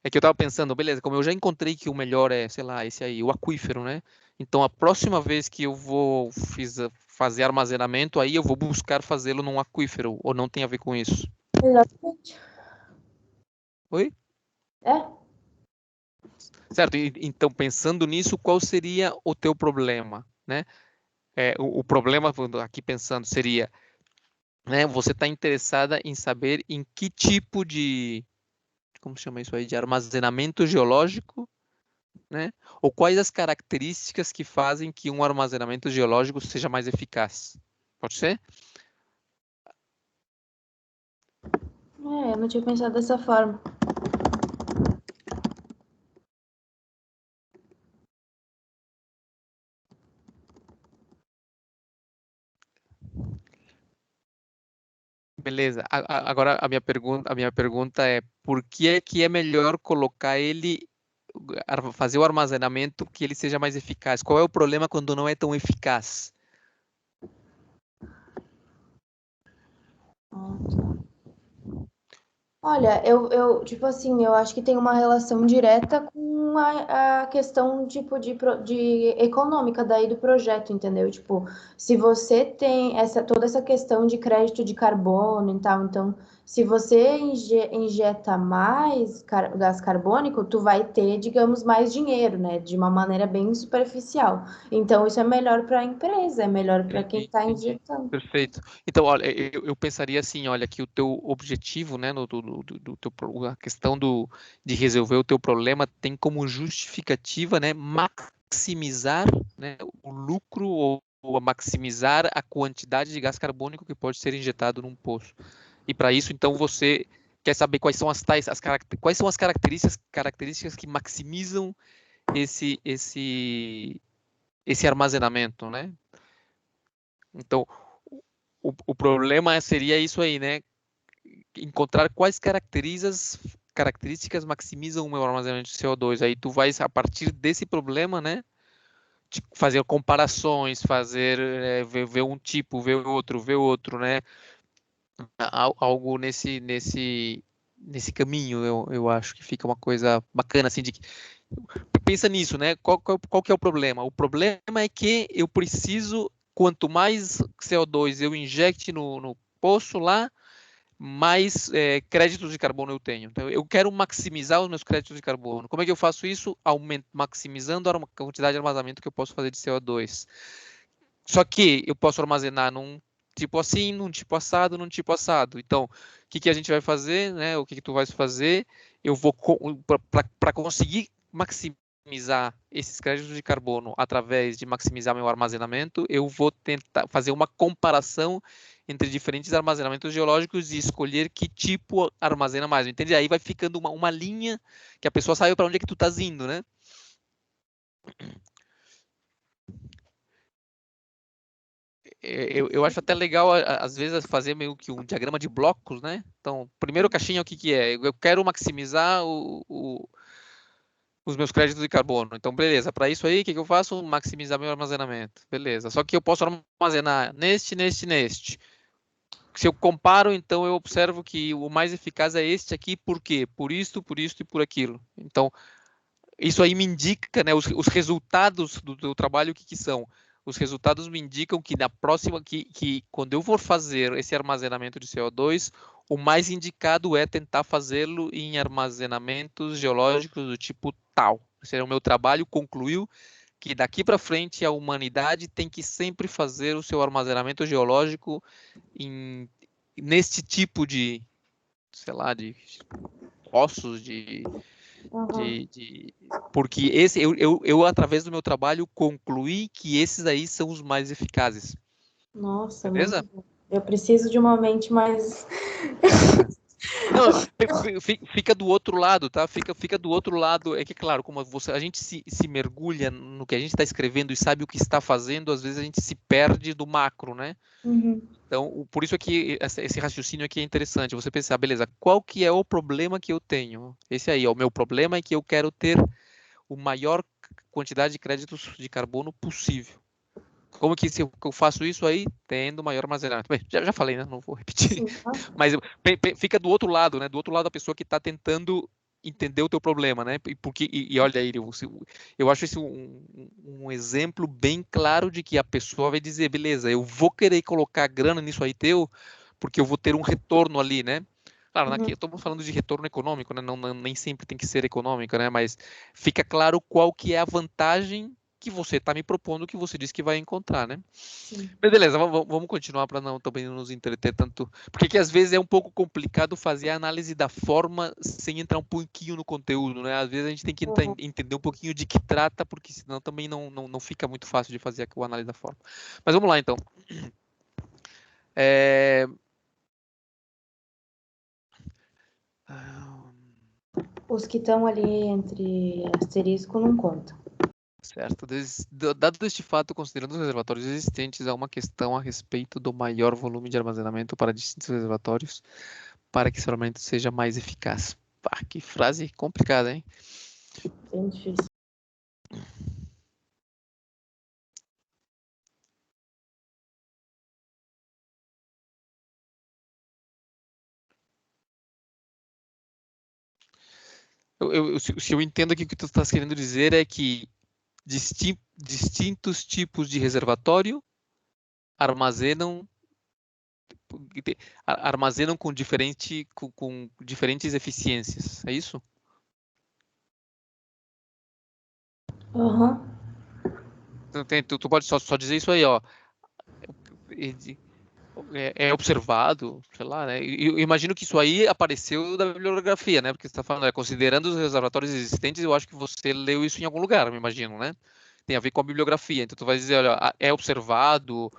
É que eu tava pensando, beleza, como eu já encontrei que o melhor é, sei lá, esse aí, o aquífero, né? Então, a próxima vez que eu vou fazer armazenamento, aí eu vou buscar fazê-lo num aquífero, ou não tem a ver com isso? Exatamente. Oi? É. Certo, então, pensando nisso, qual seria o teu problema, né? O problema, aqui pensando, seria, né, você está interessada em saber em que tipo de, como chama isso aí, de armazenamento geológico, né? Ou quais as características que fazem que um armazenamento geológico seja mais eficaz? Pode ser? Eu não tinha pensado dessa forma. Beleza. Agora a minha pergunta é por que é melhor colocar ele, fazer o armazenamento que ele seja mais eficaz? Qual é o problema quando não é tão eficaz? Olha, tipo assim, eu acho que tem uma relação direta com a questão, tipo, de econômica daí do projeto, entendeu? Tipo, se você tem toda essa questão de crédito de carbono e tal, então, se você injeta mais gás carbônico, tu vai ter, digamos, mais dinheiro, né? De uma maneira bem superficial. Então, isso é melhor para a empresa, é melhor para quem está Entendi. injetando. Perfeito. Então, olha, eu pensaria assim, olha, que o teu objetivo, né, a questão de resolver o teu problema tem como justificativa, né, maximizar, né, o lucro ou maximizar a quantidade de gás carbônico que pode ser injetado num poço. E para isso, então, você quer saber quais são quais são as características que maximizam esse armazenamento, né? Então, o problema seria isso aí, né? Encontrar quais características maximizam o meu armazenamento de CO2. Aí tu vais, a partir desse problema, né? Fazer comparações, ver um tipo, ver outro, né? Algo nesse caminho, eu acho que fica uma coisa bacana, assim, pensa nisso, né? Qual que é o problema? O problema é que eu preciso, quanto mais CO2 eu injecte no poço lá, mais créditos de carbono eu tenho. Então, eu quero maximizar os meus créditos de carbono. Como é que eu faço isso? Maximizando a quantidade de armazenamento que eu posso fazer de CO2. Só que eu posso armazenar num tipo assim, num tipo assado, num tipo assado. Então, o que a gente vai fazer, né? O que tu vais fazer? Eu vou para conseguir maximizar esses créditos de carbono através de maximizar meu armazenamento, eu vou tentar fazer uma comparação entre diferentes armazenamentos geológicos e escolher que tipo armazena mais. Entende? Aí vai ficando uma linha que a pessoa sabe para onde é que tu estás indo, né? eu acho até legal, às vezes, fazer meio que um diagrama de blocos, né? Então, primeiro caixinha, o que que é? Eu quero maximizar os meus créditos de carbono. Então, beleza, para isso aí, o que que eu faço? Maximizar meu armazenamento. Beleza, só que eu posso armazenar neste. Se eu comparo, então, eu observo que o mais eficaz é este aqui, por quê? Por isto e por aquilo. Então, isso aí me indica, né, os resultados do trabalho, o que que são? Os resultados me indicam que na próxima, que quando eu for fazer esse armazenamento de CO2, o mais indicado é tentar fazê-lo em armazenamentos geológicos do tipo tal. Esse é o meu trabalho, concluiu que daqui para frente a humanidade tem que sempre fazer o seu armazenamento geológico neste tipo de, sei lá, de ossos, porque eu, através do meu trabalho, concluí que esses aí são os mais eficazes. Nossa, Beleza? muito bom. Eu preciso de uma mente mais... Não, fica do outro lado, tá? Fica do outro lado. É que, claro, como a gente se mergulha no que a gente está escrevendo e sabe o que está fazendo, às vezes a gente se perde do macro, né? Uhum. Então, por isso é que esse raciocínio aqui é interessante. Você pensar, beleza, qual que é o problema que eu tenho? Esse aí, ó, o meu problema é que eu quero ter o maior quantidade de créditos de carbono possível. Como que eu faço isso aí? Tendo maior armazenamento. Bem, já falei, né? Não vou repetir. Sim. Mas fica do outro lado, né? Do outro lado da pessoa que está tentando entender o teu problema, né? E olha aí, eu acho isso um exemplo bem claro de que a pessoa vai dizer, beleza, eu vou querer colocar grana nisso aí teu, porque eu vou ter um retorno ali, né? Claro, aqui estamos falando de retorno econômico, né? Nem sempre tem que ser econômico, né? Mas fica claro qual que é a vantagem que você está me propondo, que você disse que vai encontrar, né? Sim. Mas beleza, vamos continuar para não também não nos entreter tanto, porque que às vezes é um pouco complicado fazer a análise da forma sem entrar um pouquinho no conteúdo, né? Às vezes a gente tem que entender um pouquinho de que trata, porque senão também não fica muito fácil de fazer a análise da forma. Mas vamos lá, então. Os que estão ali entre asterisco não contam. Certo. Dado este fato, considerando os reservatórios existentes, há uma questão a respeito do maior volume de armazenamento para distintos reservatórios para que esse armazenamento seja mais eficaz. Pá, que frase complicada, hein? Bem difícil. Se eu entendo aqui o que tu estás querendo dizer é que distintos tipos de reservatório armazenam com diferentes eficiências, é isso? Uhum. Tu pode só dizer isso aí, ó. É observado, sei lá, né? Eu imagino que isso aí apareceu da bibliografia, né? Porque você está falando, considerando os reservatórios existentes, eu acho que você leu isso em algum lugar, me imagino, né? Tem a ver com a bibliografia. Então, tu vai dizer, olha, é observado,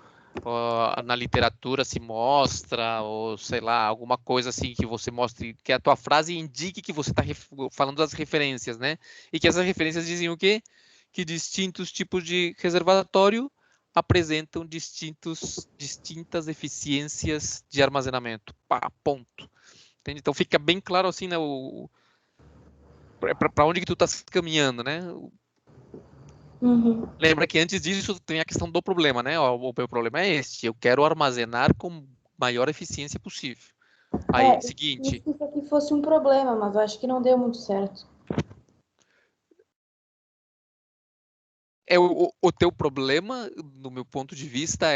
na literatura se mostra, ou sei lá, alguma coisa assim que você mostre, que a tua frase indique que você está falando das referências, né? E que essas referências dizem o quê? Que distintos tipos de reservatório apresentam distintas eficiências de armazenamento. Pá, ponto. Entende? Então fica bem claro assim, né, para onde que tu estás caminhando, né? Uhum. Lembra que antes disso tem a questão do problema, né? O meu problema é este, eu quero armazenar com maior eficiência possível. Aí, seguinte, Isso aqui fosse um problema, mas eu acho que não deu muito certo. o teu problema, no meu ponto de vista,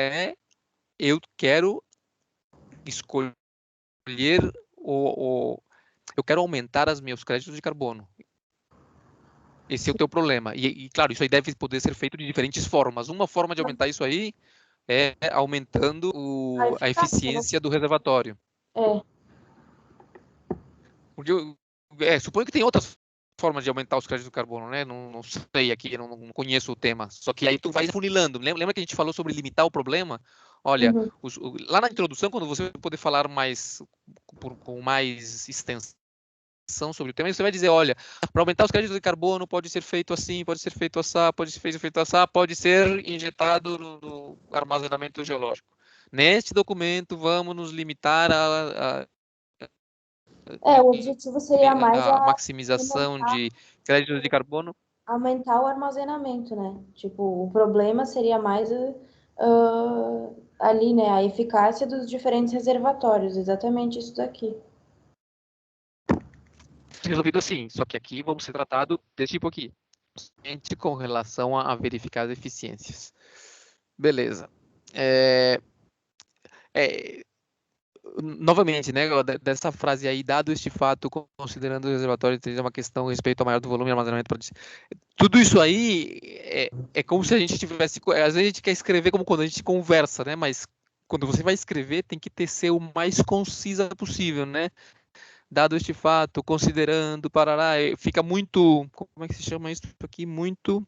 eu quero escolher eu quero aumentar os meus créditos de carbono. Esse é o teu problema. Claro, isso aí deve poder ser feito de diferentes formas. Uma forma de aumentar isso aí é aumentando a eficiência do reservatório. É. Porque suponho que tem outras formas de aumentar os créditos de carbono, né? Não sei aqui, não conheço o tema. Só que aí tu vai funilando. Lembra que a gente falou sobre limitar o problema? Olha, lá na introdução, quando você poder falar com mais extensão sobre o tema, e você vai dizer, olha, para aumentar os créditos de carbono pode ser feito assim, pode ser feito assá, pode ser feito assá, pode ser injetado no armazenamento geológico. Neste documento, vamos nos limitar O objetivo seria mais a maximização aumentar, de créditos de carbono. aumentar o armazenamento, né? Tipo, o problema seria mais ali, né? A eficácia dos diferentes reservatórios, exatamente isso daqui. Resolvido assim, só que aqui vamos ser tratados desse tipo aqui, somente com relação a verificar as eficiências. Beleza. Novamente, né, dessa frase aí, dado este fato, considerando o reservatório ter uma questão a respeito ao maior do volume de armazenamento, tudo isso aí é como se a gente tivesse, às vezes a gente quer escrever como quando a gente conversa, né, mas quando você vai escrever tem que ser o mais concisa possível, né, dado este fato, considerando, parará, fica muito, como é que se chama isso aqui, muito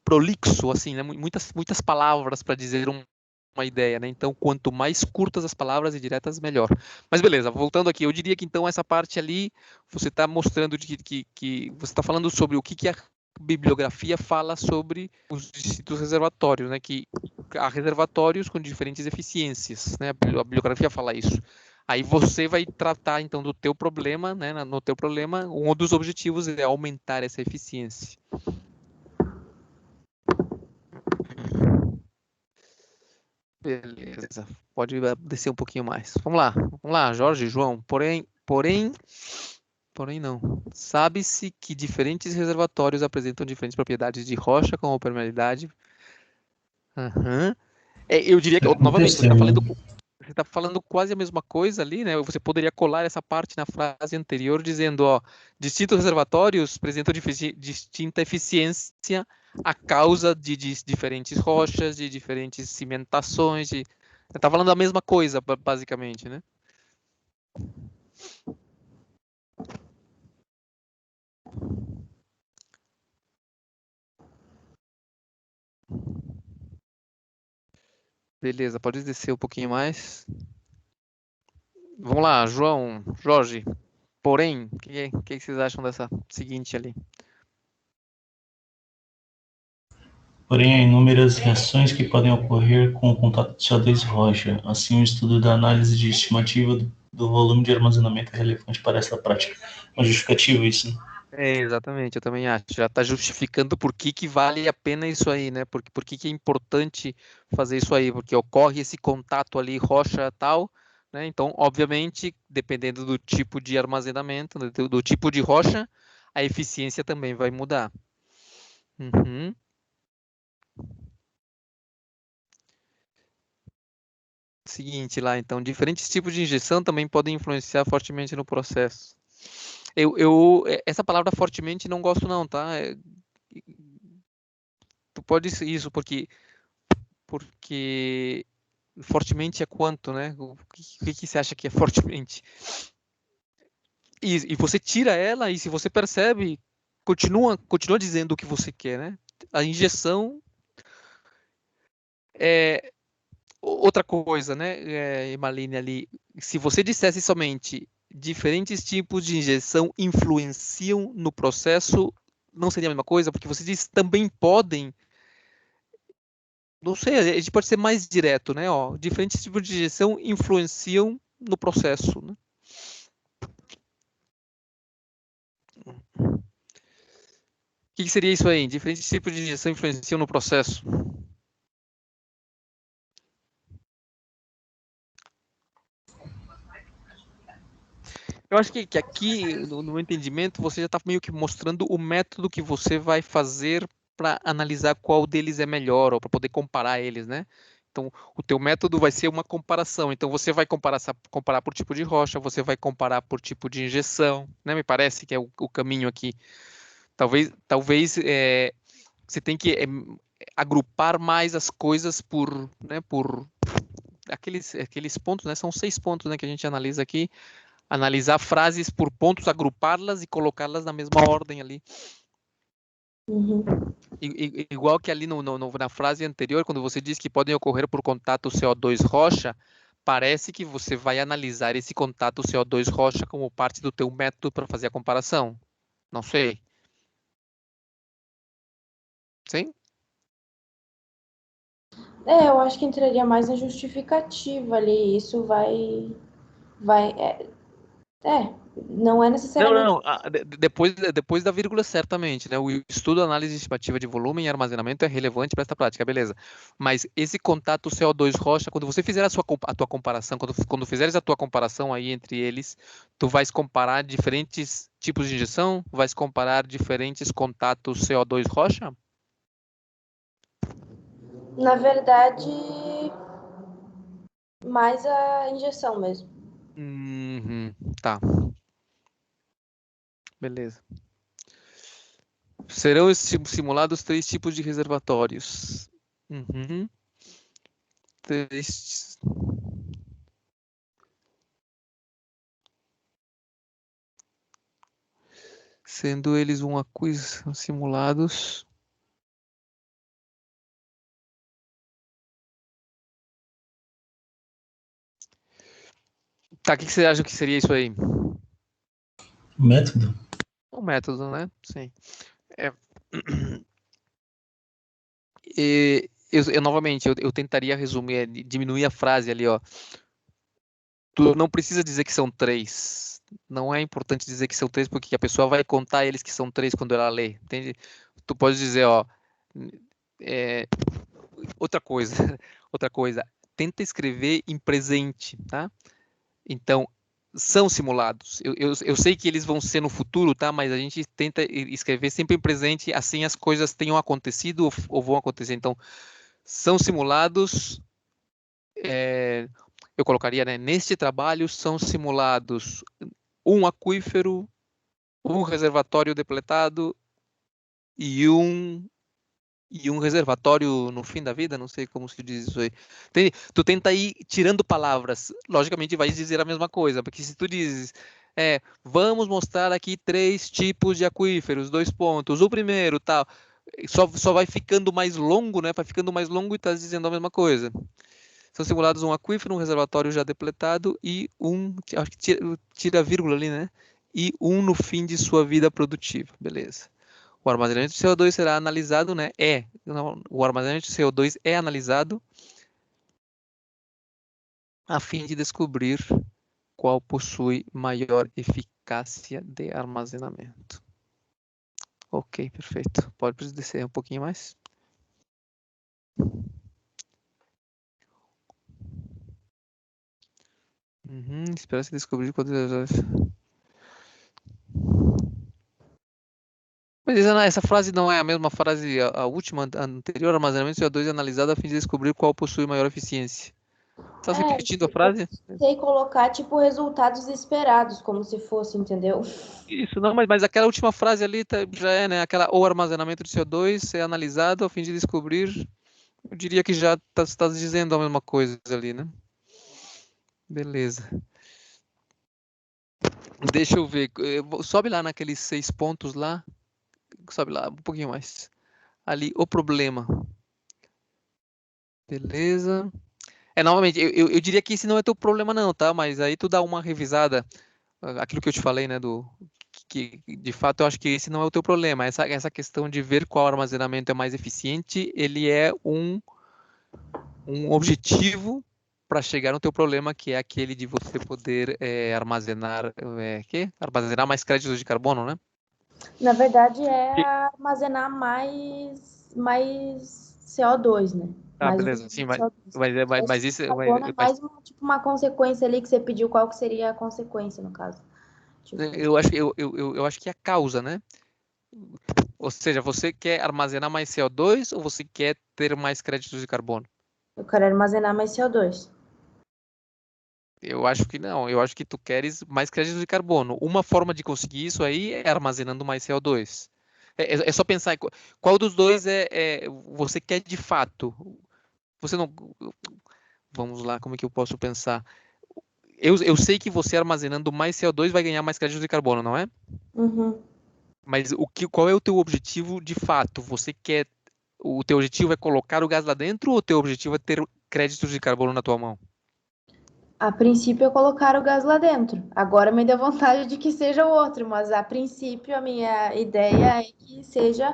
prolixo, assim, né, muitas palavras para dizer uma ideia, né? Então, quanto mais curtas as palavras e diretas, melhor. Mas beleza, voltando aqui, eu diria que então essa parte ali, você está mostrando que você está falando sobre o que a bibliografia fala sobre os distintos reservatórios, né? Que há reservatórios com diferentes eficiências, né? A bibliografia fala isso. Aí você vai tratar então do teu problema, né? No teu problema, um dos objetivos é aumentar essa eficiência. Beleza, pode descer um pouquinho mais. Vamos lá, Jorge, João. Porém não. Sabe-se que diferentes reservatórios apresentam diferentes propriedades de rocha com permeabilidade. Uhum. Eu diria que, novamente, você está falando quase a mesma coisa ali, né? Você poderia colar essa parte na frase anterior dizendo, ó, distintos reservatórios apresentam distinta eficiência a causa de diferentes rochas, de diferentes cimentações, está falando a mesma coisa, basicamente, né? Beleza, pode descer um pouquinho mais. Vamos lá, João, Jorge. Porém, o que vocês acham dessa seguinte ali? Porém, há inúmeras reações que podem ocorrer com o contato de CO2 e rocha. Assim, o estudo da análise de estimativa do volume de armazenamento é relevante para essa prática. Uma justificativa isso, né? Exatamente, eu também acho. Já está justificando por que vale a pena isso aí, né? Por que é importante fazer isso aí, porque ocorre esse contato ali, rocha tal, né? Então, obviamente, dependendo do tipo de armazenamento, do tipo de rocha, a eficiência também vai mudar. Uhum. Seguinte lá, então, diferentes tipos de injeção também podem influenciar fortemente no processo. Essa palavra fortemente não gosto não, tá? Tu pode isso porque fortemente é quanto, né? O que você acha que é fortemente? E você tira ela e se você percebe, continua dizendo o que você quer, né? A injeção é outra coisa, né, Emaline, ali, se você dissesse somente diferentes tipos de injeção influenciam no processo, não seria a mesma coisa, porque você diz também podem, não sei, a gente pode ser mais direto, né, ó, diferentes tipos de injeção influenciam no processo, né? O que seria isso aí? Diferentes tipos de injeção influenciam no processo. Eu acho que aqui, no meu entendimento, você já está meio que mostrando o método que você vai fazer para analisar qual deles é melhor, ou para poder comparar eles, né? Então, o teu método vai ser uma comparação. Então, você vai comparar por tipo de rocha, você vai comparar por tipo de injeção, né? Me parece que é o caminho aqui. Talvez você tem que agrupar mais as coisas por aqueles pontos, né? São 6 pontos, né, que a gente analisa aqui. Analisar frases por pontos, agrupá-las e colocá-las na mesma ordem ali. Uhum. Igual que ali na frase anterior, quando você diz que podem ocorrer por contato CO2 rocha, parece que você vai analisar esse contato CO2 rocha como parte do teu método para fazer a comparação. Não sei. Sim? Eu acho que entraria mais na justificativa ali. Isso vai, não é Não, necessariamente. não. Depois da vírgula, certamente, né? O estudo, análise estimativa de volume e armazenamento é relevante para esta prática, beleza. Mas esse contato CO2 rocha, quando você fizer a tua comparação, quando fizeres a tua comparação aí entre eles, tu vais comparar diferentes tipos de injeção, vais comparar diferentes contatos CO2 rocha? Na verdade, mais a injeção mesmo. Tá, beleza. Serão simulados 3 tipos de reservatórios. Três. Sendo eles simulados. Tá, o que você acha que seria isso aí? Método? Um método, né? Sim. Novamente, eu tentaria resumir, diminuir a frase ali, ó. Tu não precisa dizer que são 3. Não é importante dizer que são 3, porque a pessoa vai contar eles que são 3 quando ela lê, entende? Tu pode dizer, ó, outra coisa, outra coisa, tenta escrever em presente, tá? Então, são simulados. Eu sei que eles vão ser no futuro, tá? Mas a gente tenta escrever sempre em presente, assim as coisas tenham acontecido ou vão acontecer. Então, são simulados, eu colocaria, né? Neste trabalho são simulados um aquífero, um reservatório depletado e um reservatório no fim da vida, não sei como se diz isso aí. Tu tenta ir tirando palavras, logicamente vai dizer a mesma coisa, porque se tu dizes, vamos mostrar aqui 3 tipos de aquíferos, 2 pontos, o primeiro, tal, só vai ficando mais longo, né? Vai ficando mais longo e tá dizendo a mesma coisa. São simulados um aquífero, um reservatório já depletado e acho que tira a vírgula ali, né? E um no fim de sua vida produtiva, beleza. O armazenamento de CO2 será analisado, né? O armazenamento de CO2 é analisado a fim de descobrir qual possui maior eficácia de armazenamento. Ok, perfeito. Pode descer um pouquinho mais? Espera-se descobrir qual Mas essa frase não é a mesma frase, a última, a anterior, armazenamento de CO2 é analisado a fim de descobrir qual possui maior eficiência. Está repetindo a frase? Sei colocar, tipo, resultados esperados, como se fosse, entendeu? Isso, não, mas aquela última frase ali já é, né? O armazenamento de CO2 é analisado a fim de descobrir, eu diria que já está dizendo a mesma coisa ali, né? Beleza. Deixa eu ver, sobe lá naqueles 6 pontos lá, sobe lá um pouquinho mais. Ali, o problema. Beleza. Novamente, eu diria que esse não é teu problema não, tá? Mas aí tu dá uma revisada, aquilo que eu te falei, né, que de fato eu acho que esse não é o teu problema. Essa questão de ver qual armazenamento é mais eficiente, ele é um objetivo para chegar no teu problema, que é aquele de você poder armazenar mais créditos de carbono, né? Na verdade, é armazenar mais CO2, né? Mais Beleza. Sim, CO2. mas isso, Carbono é mais uma consequência ali que você pediu, qual que seria a consequência, no caso? Tipo, eu acho que é a causa, né? Ou seja, você quer armazenar mais CO2 ou você quer ter mais créditos de carbono? eu quero armazenar mais CO2. Eu acho que não. Eu acho que tu queres mais créditos de carbono. Uma forma de conseguir isso aí é armazenando mais CO2. É só pensar qual dos dois você quer de fato. Você não. Vamos lá, como é que eu posso pensar? Eu sei que você armazenando mais CO2 vai ganhar mais créditos de carbono, não é? Uhum. Mas qual é o teu objetivo de fato? O teu objetivo é colocar o gás lá dentro ou o teu objetivo é ter créditos de carbono na tua mão? A princípio eu colocar o gás lá dentro. Agora me deu vontade de que seja o outro, mas a princípio a minha ideia é que seja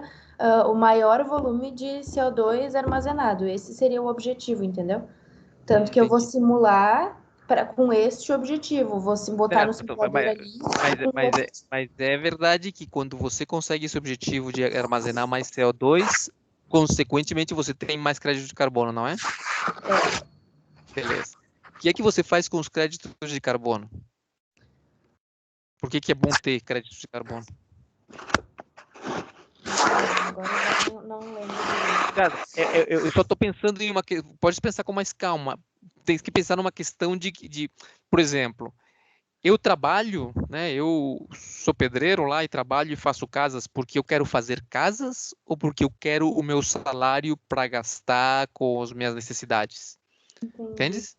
o maior volume de CO2 armazenado. Esse seria o objetivo, entendeu? Tanto que eu vou Entendi. simular com este objetivo. Vou botar no Certo, então, simulador ali. mas é verdade que quando você consegue esse objetivo de armazenar mais CO2, consequentemente você tem mais crédito de carbono, não é? Beleza. O que é que você faz com os créditos de carbono? Por que é bom ter créditos de carbono? Agora eu não lembro direito. Cara, eu só estou pensando em pode pensar com mais calma. Tem que pensar numa questão por exemplo, eu trabalho, né? Eu sou pedreiro lá e trabalho e faço casas porque eu quero fazer casas ou porque eu quero o meu salário para gastar com as minhas necessidades? Entendi. Entendes?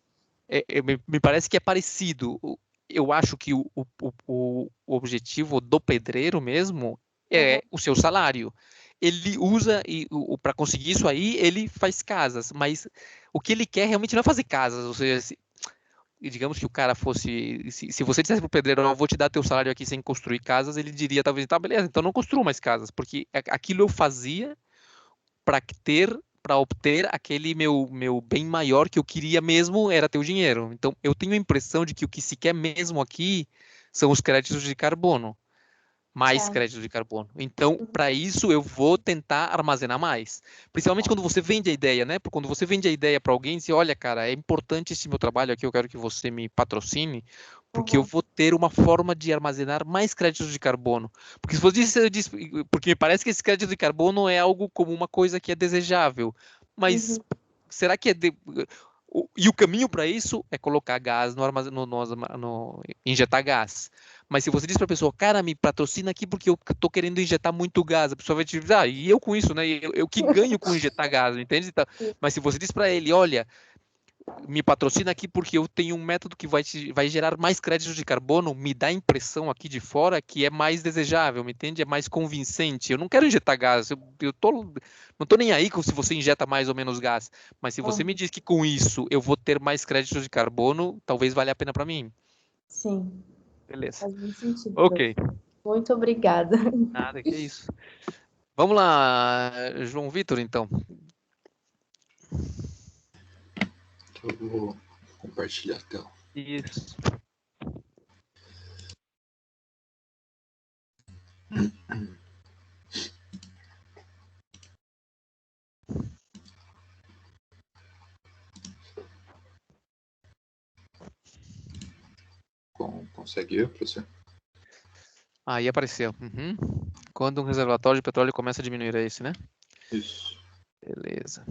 Me parece que é parecido. Eu acho que o objetivo do pedreiro mesmo é o seu salário. Ele usa para conseguir isso aí, ele faz casas, mas o que ele quer realmente não é fazer casas. Ou seja, digamos que o cara fosse, se você dissesse pro pedreiro, eu vou te dar teu salário aqui sem construir casas, ele diria talvez, tá, beleza, então não construo mais casas, porque aquilo eu fazia para obter aquele meu bem maior que eu queria mesmo era ter o dinheiro. Então, eu tenho a impressão de que o que se quer mesmo aqui são os créditos de carbono, mais Tá. créditos de carbono. Então, para isso, eu vou tentar armazenar mais. Principalmente quando você vende a ideia, né? Porque quando você vende a ideia para alguém, você olha, cara, é importante esse meu trabalho aqui, eu quero que você me patrocine, porque eu vou ter uma forma de armazenar mais créditos de carbono. Porque se você diz, porque me parece que esse crédito de carbono é algo como uma coisa que é desejável, mas será que e o caminho para isso é colocar gás injetar gás. Mas se você diz para a pessoa, cara, me patrocina aqui porque eu estou querendo injetar muito gás, a pessoa vai te dizer, e eu com isso, né? Eu que ganho com injetar gás, entende? Então, mas se você diz para ele, olha, me patrocina aqui porque eu tenho um método que vai gerar mais créditos de carbono, me dá a impressão aqui de fora que é mais desejável, me entende? É mais convincente. Eu não quero injetar gás, não tô nem aí com se você injeta mais ou menos gás, mas se você me diz que com isso eu vou ter mais créditos de carbono, talvez valha a pena para mim. Sim. Beleza. Faz muito sentido. Ok. Muito obrigada. Nada, que isso. Vamos lá, João Vitor, então. Eu vou compartilhar a tela. Isso. Consegue ver, professor? Aí apareceu. Quando um reservatório de petróleo começa a diminuir, é esse, né? Isso. Beleza.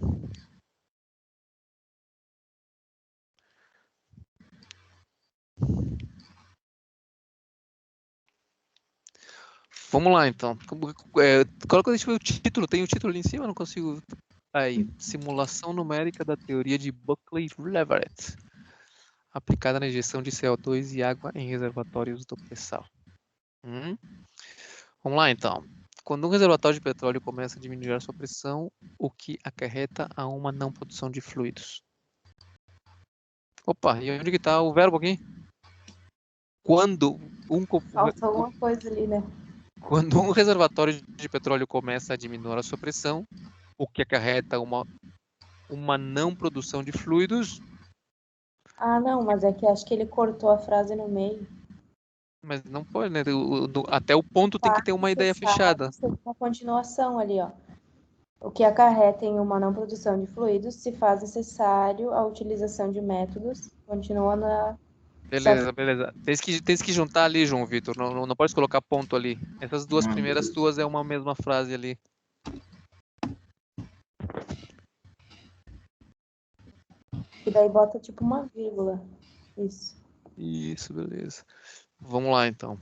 Vamos lá, então. Coloca o título. Tem o título ali em cima? Eu não consigo. Aí. Simulação numérica da teoria de Buckley-Leverett. Aplicada na injeção de CO2 e água em reservatórios do pré-sal. Vamos lá, então. Quando um reservatório de petróleo começa a diminuir a sua pressão, o que acarreta a uma não produção de fluidos. Opa, e onde que está o verbo aqui? Quando Falta alguma coisa ali, né? Quando um reservatório de petróleo começa a diminuir a sua pressão, o que acarreta uma não produção de fluidos. Ah, não, mas é que acho que ele cortou a frase no meio. Mas não pode, né? Até o ponto tem que ter uma ideia fechada. Uma continuação ali, ó. O que acarreta em uma não produção de fluidos se faz necessário a utilização de métodos. Continua na. Beleza, beleza. Tens que juntar ali, João Vitor. Não pode colocar ponto ali. Essas duas primeiras tuas é uma mesma frase ali. E daí bota tipo uma vírgula. Isso. Isso, beleza. Vamos lá, então.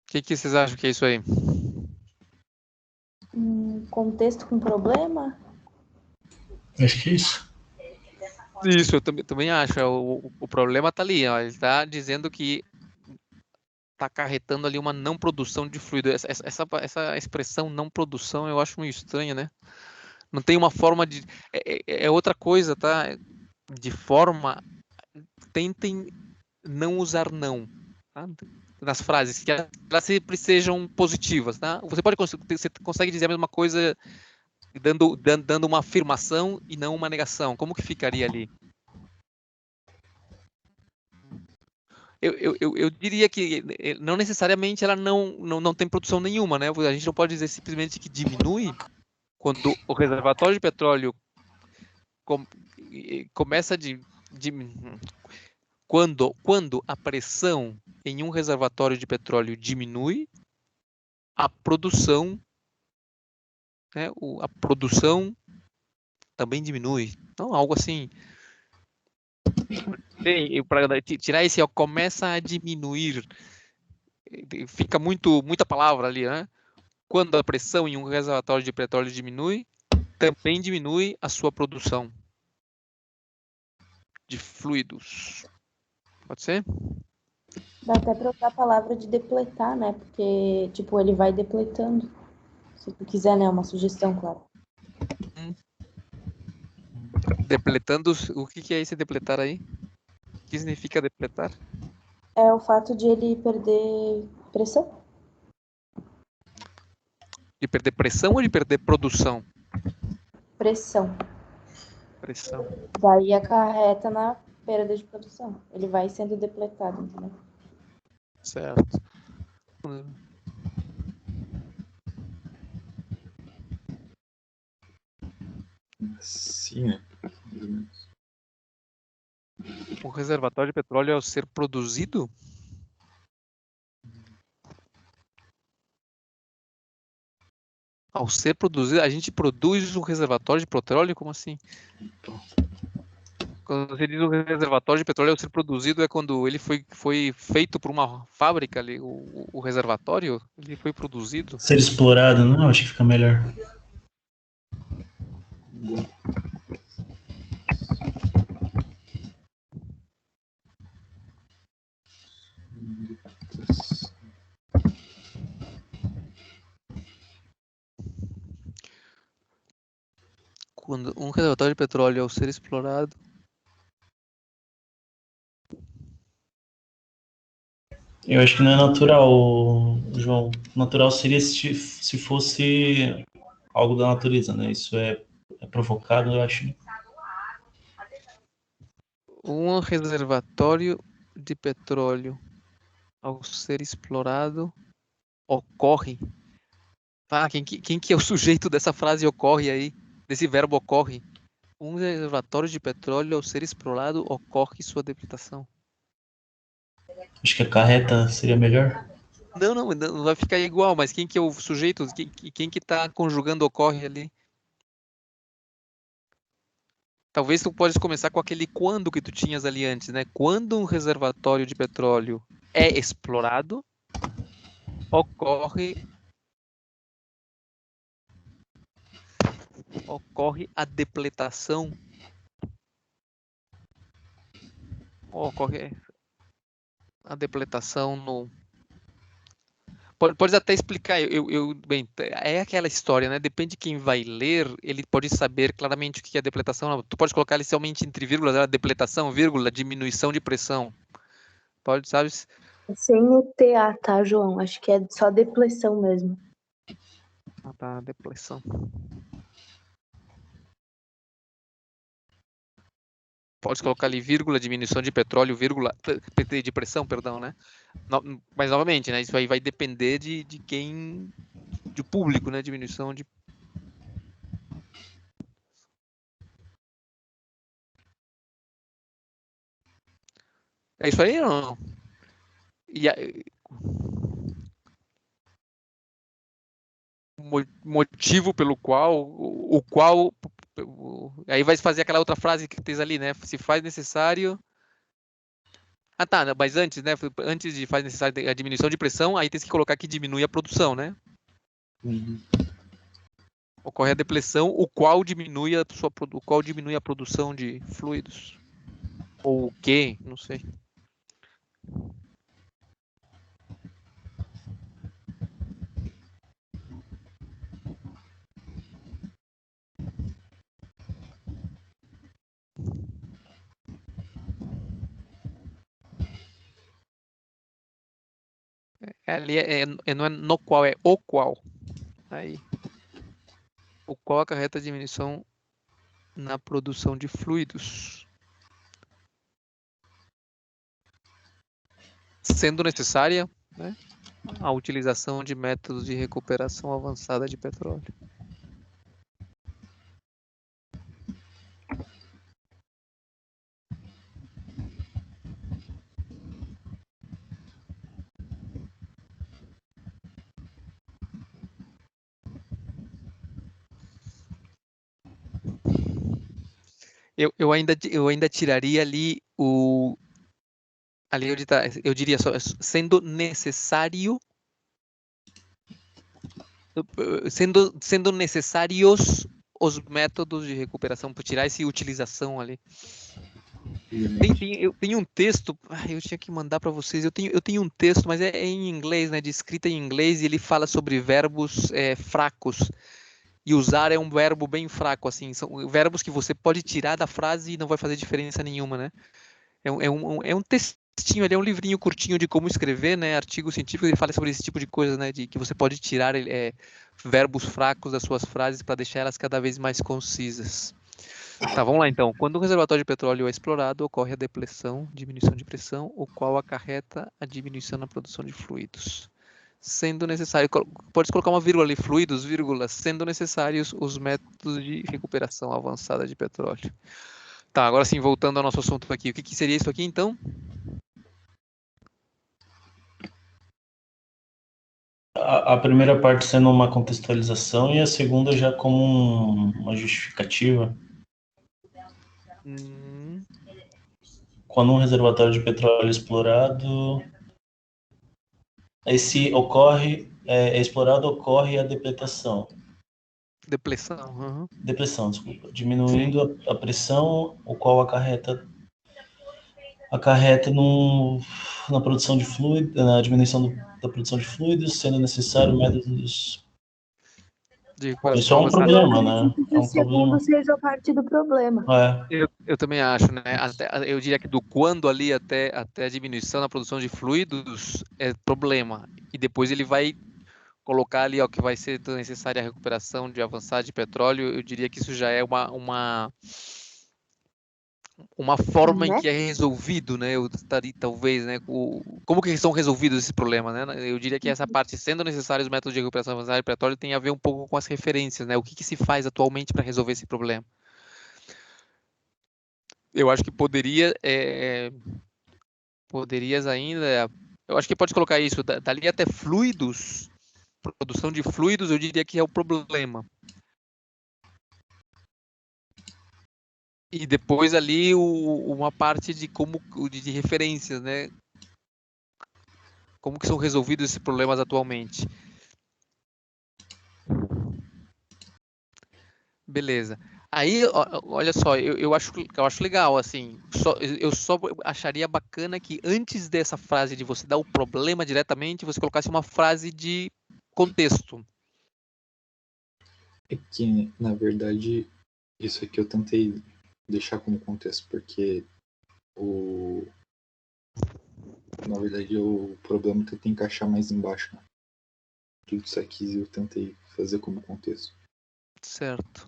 O que vocês acham que é isso aí? Contexto com problema? Acho que é isso. Isso, eu também acho. O problema está ali, ó. Ele está dizendo que acarretando ali uma não produção de fluido. Essa expressão não produção eu acho meio estranha, né? Não tem uma forma de... É outra coisa, tá? De forma... Tentem não usar não, tá? Nas frases, que elas sempre sejam positivas, tá? Você consegue dizer a mesma coisa dando uma afirmação e não uma negação. Como que ficaria ali? Eu diria que não necessariamente ela não tem produção nenhuma, né? A gente não pode dizer simplesmente que diminui quando o reservatório de petróleo começa quando a pressão em um reservatório de petróleo diminui, a produção, né, a produção também diminui. Então, algo assim. Para tirar esse começa a diminuir, fica muita palavra ali, né? Quando a pressão em um reservatório de petróleo diminui, também diminui a sua produção de fluidos. Pode ser? Dá até pra usar a palavra de depletar, né? Porque, tipo, ele vai depletando. Se tu quiser, né? Uma sugestão, claro. Depletando, o que é esse depletar aí? O que significa depletar? É o fato de ele perder pressão. De perder pressão ou de perder produção? Pressão. Pressão. Daí acarreta na perda de produção. Ele vai sendo depletado, entendeu? Certo. Sim, é. Mais ou menos. O reservatório de petróleo ao ser produzido? Ao ser produzido, a gente produz um reservatório de petróleo? Como assim? Quando você diz o reservatório de petróleo ao ser produzido, é quando ele foi feito por uma fábrica ali, o reservatório, ele foi produzido. Ser explorado, não? Acho que fica melhor. Quando um reservatório de petróleo ao ser explorado, Eu acho que não é natural, João. Natural seria se fosse algo da natureza, né? Isso é provocado, eu acho. um reservatório de petróleo ao ser explorado ocorre. Ah, quem que é o sujeito dessa frase ocorre aí? Desse verbo ocorre? Um reservatório de petróleo ao ser explorado ocorre sua depletação. Acho que a carreta seria melhor. Não vai ficar igual, mas quem que é o sujeito? Quem que tá conjugando ocorre ali? Talvez tu podes começar com aquele quando que tu tinhas ali antes, né? Quando um reservatório de petróleo é explorado, ocorre a depletação. Ocorre a depletação no... Pode até explicar, bem, é aquela história, né? Depende de quem vai ler, ele pode saber claramente o que é depletação. Tu pode colocar inicialmente entre vírgulas, depletação, vírgula, diminuição de pressão. Pode, sabe? Sem o TA, tá, João? Acho que é só depleção mesmo. Ah, tá, depressão. Pode colocar ali vírgula, diminuição de petróleo, vírgula, de pressão, perdão, né? Mas novamente, né? Isso aí vai depender de quem, de público, né? Diminuição de... É isso aí ou não? E motivo pelo qual, aí vai fazer aquela outra frase que tens ali, né? Se faz necessário. Ah, tá, mas antes, né? Antes de faz necessário a diminuição de pressão, aí tens que colocar que diminui a produção, né? Uhum. Ocorre a depressão, o qual diminui a produção de fluidos. Ou o quê? Não sei. Ali não é no qual, é o qual. Aí. O qual acarreta a diminuição na produção de fluidos, sendo necessária, né, a utilização de métodos de recuperação avançada de petróleo. Eu ainda tiraria ali ali onde tá, eu diria só, sendo necessário, sendo necessários os métodos de recuperação, por tirar essa utilização ali. Eu tenho um texto, eu tinha que mandar para vocês, eu tenho um texto, mas é em inglês, né, de escrita em inglês, e ele fala sobre verbos fracos. E usar é um verbo bem fraco, assim, são verbos que você pode tirar da frase e não vai fazer diferença nenhuma, né? É um textinho, é um livrinho curtinho de como escrever, né? Artigo científico, ele fala sobre esse tipo de coisa, né? De que você pode tirar verbos fracos das suas frases para deixar elas cada vez mais concisas. Tá, vamos lá então. Quando um reservatório de petróleo é explorado, ocorre a depleção, diminuição de pressão, o qual acarreta a diminuição na produção de fluidos. Sendo necessário, pode colocar uma vírgula ali, fluidos, vírgula, sendo necessários os métodos de recuperação avançada de petróleo. Tá, agora sim, voltando ao nosso assunto aqui. O que seria isso aqui, então? A primeira parte sendo uma contextualização e a segunda já como uma justificativa. Quando um reservatório de petróleo é explorado, explorado, ocorre a depletação. Depressão, Depressão, desculpa. Diminuindo a pressão, o qual acarreta na produção de fluido, na diminuição da produção de fluidos, sendo necessário métodos de Isso é um problema, né? É um problema. Seja parte do problema. Eu também acho, né? Eu diria que do quando ali até a diminuição na produção de fluidos é problema. E depois ele vai colocar ali, ó, que vai ser necessária a recuperação de avançada de petróleo. Eu diria que isso já é uma forma em que é resolvido, né? Eu estaria, talvez, né? Como que são resolvidos esses problemas, né? Eu diria que essa parte, sendo necessários os métodos de recuperação avançada de petróleo, tem a ver um pouco com as referências, né? O que se faz atualmente para resolver esse problema? Eu acho que poderias ainda, eu acho que pode colocar isso, dali até fluidos, produção de fluidos, eu diria que é o problema. E depois ali uma parte de de referências, né? Como que são resolvidos esses problemas atualmente? Beleza. Aí, olha só, eu acho legal, assim, eu só acharia bacana que antes dessa frase de você dar o problema diretamente, você colocasse uma frase de contexto. É que, na verdade, isso aqui eu tentei deixar como contexto, porque na verdade o problema eu tentei encaixar mais embaixo, né? Tudo isso aqui eu tentei fazer como contexto. Certo.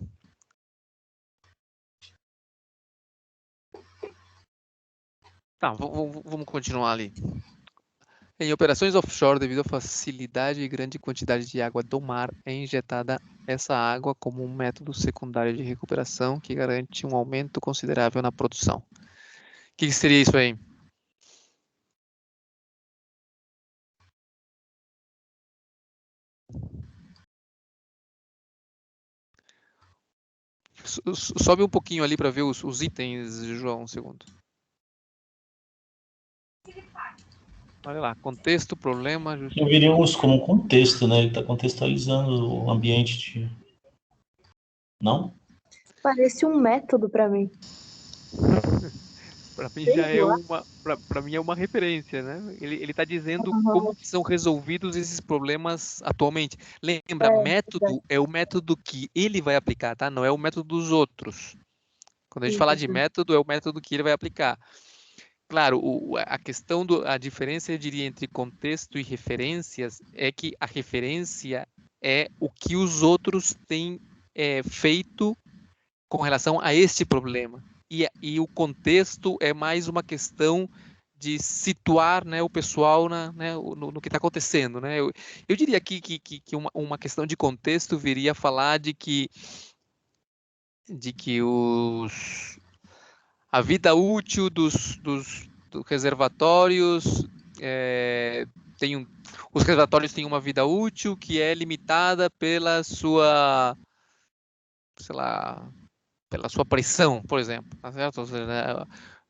Tá, vamos continuar ali. Em operações offshore, devido à facilidade e grande quantidade de água do mar, é injetada essa água como um método secundário de recuperação que garante um aumento considerável na produção. O que seria isso aí? Sobe um pouquinho ali para ver os itens, João, um segundo. Olha lá, contexto, problema, Eu viria isso como um contexto, né? Ele está contextualizando o ambiente Não? Parece um método para mim. Para mim já é para mim é uma referência, né? Ele está dizendo como que são resolvidos esses problemas atualmente. Lembra, método é o método que ele vai aplicar, tá? Não é o método dos outros. Quando a gente falar de método, é o método que ele vai aplicar. claro, a questão a diferença, eu diria, entre contexto e referências é que a referência é o que os outros têm feito com relação a este problema. E o contexto é mais uma questão de situar, né, o pessoal no que está acontecendo. Né? Eu diria aqui que uma questão de contexto viria a falar de que a vida útil dos reservatórios os reservatórios têm uma vida útil que é limitada pela sua, sei lá, pela sua pressão, por exemplo, tá certo?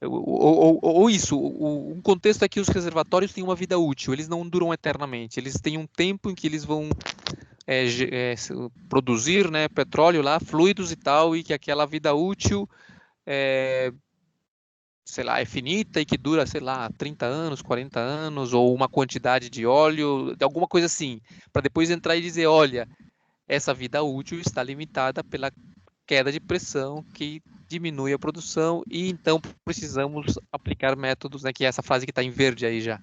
Ou isso, um contexto é que os reservatórios têm uma vida útil, eles não duram eternamente, eles têm um tempo em que eles vão produzir, né, petróleo lá, fluidos e tal, e que aquela vida útil sei lá, é finita e que dura, sei lá, 30 anos, 40 anos, ou uma quantidade de óleo, alguma coisa assim, para depois entrar e dizer, olha, essa vida útil está limitada pela queda de pressão que diminui a produção e então precisamos aplicar métodos, né, que é essa frase que está em verde aí já.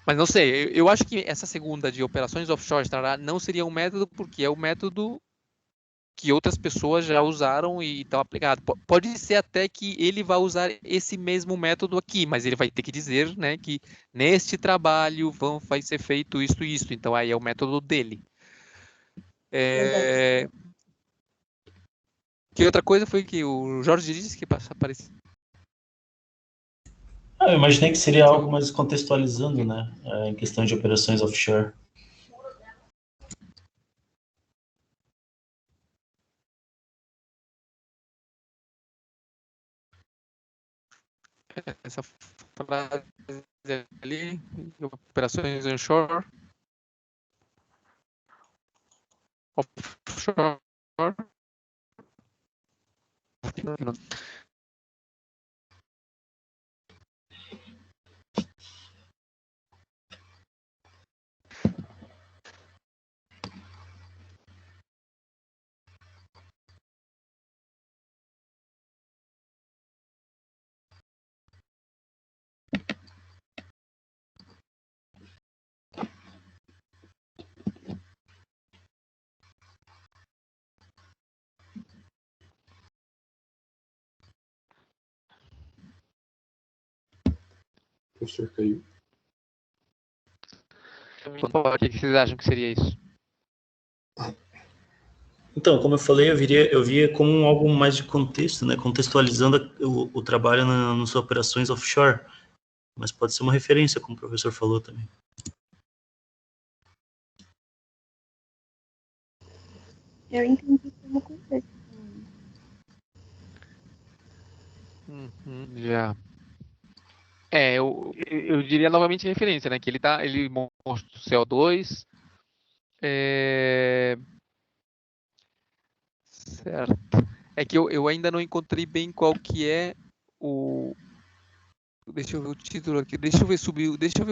Mas não sei, eu acho que essa segunda de operações offshore não seria um método porque é o método que outras pessoas já usaram e estão aplicados. Pode ser até que ele vá usar esse mesmo método aqui, mas ele vai ter que dizer, né, que neste trabalho vai ser feito isso e isso. Então aí é o método dele. Que outra coisa foi que o Jorge disse que apareceu. Eu imaginei que seria algo mais contextualizando, né, em questão de operações offshore. Essa frase ali, operações onshore, offshore. O professor caiu. O que vocês acham que seria isso? Então, como eu falei, eu via como algo mais de contexto, né, contextualizando o trabalho nas operações offshore, mas pode ser uma referência, como o professor falou também. Eu entendi como contexto. Já. Eu diria novamente referência, né? Que ele mostra o CO2. Certo. É que eu ainda não encontrei bem qual que é o. Deixa eu ver o título aqui. Deixa eu ver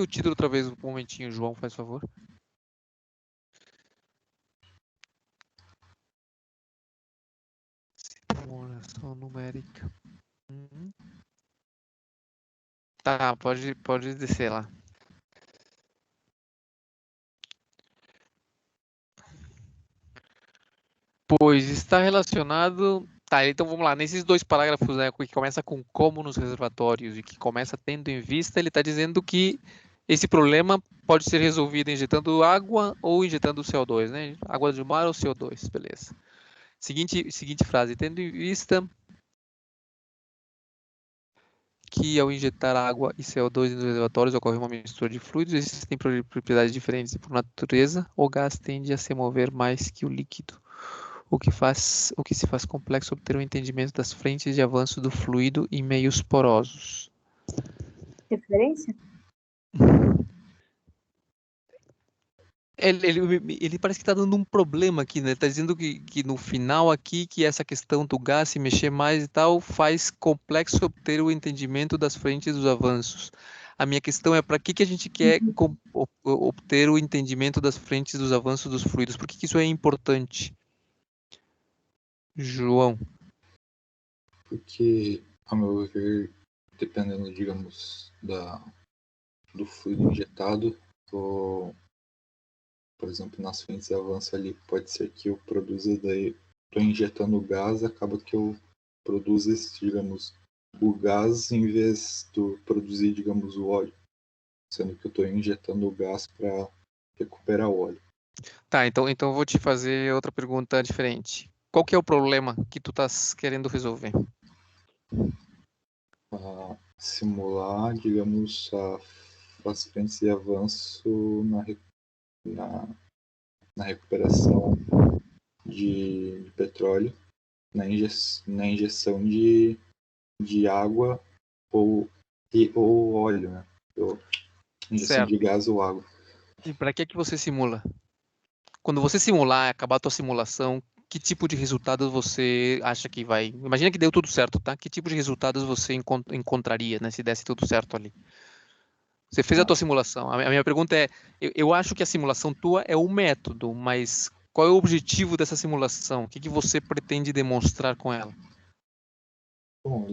o título outra vez, um momentinho, João, faz favor. Simulação numérica. Tá, pode descer lá. Pois está relacionado. Tá, então vamos lá. Nesses dois parágrafos, né, que começa com como nos reservatórios e que começa tendo em vista, ele está dizendo que esse problema pode ser resolvido injetando água ou injetando CO2, né? Água de mar ou CO2, beleza. Seguinte frase, tendo em vista que ao injetar água e CO2 nos reservatórios ocorre uma mistura de fluidos, existem propriedades diferentes e por natureza, o gás tende a se mover mais que o líquido. O que se faz complexo obter um entendimento das frentes de avanço do fluido em meios porosos. Referência? Ele parece que está dando um problema aqui, né? Ele está dizendo que no final aqui, que essa questão do gás se mexer mais e tal, faz complexo obter o entendimento das frentes dos avanços. A minha questão é para que a gente quer obter o entendimento das frentes dos avanços dos fluidos? Por que isso é importante? João. Porque, a meu ver, dependendo, digamos, do fluido injetado, por exemplo, nas frentes de avanço ali, pode ser que eu produza daí, estou injetando gás, acaba que eu produzo, digamos, o gás em vez de produzir, digamos, o óleo, sendo que eu estou injetando o gás para recuperar o óleo. Tá, então eu vou te fazer outra pergunta diferente. Qual que é o problema que tu estás querendo resolver? Simular, digamos, as frentes de avanço na recuperação de petróleo, na injeção de água ou óleo, né? Ou injeção de Certo. gás ou água. E para que você simula? Quando você simular, acabar a tua simulação, que tipo de resultados você acha que vai... Imagina que deu tudo certo, tá? Que tipo de resultados você encontraria, né? Se desse tudo certo ali. Você fez a tua simulação. A minha pergunta é, eu acho que a simulação tua é o método, mas qual é o objetivo dessa simulação? O que você pretende demonstrar com ela? Bom,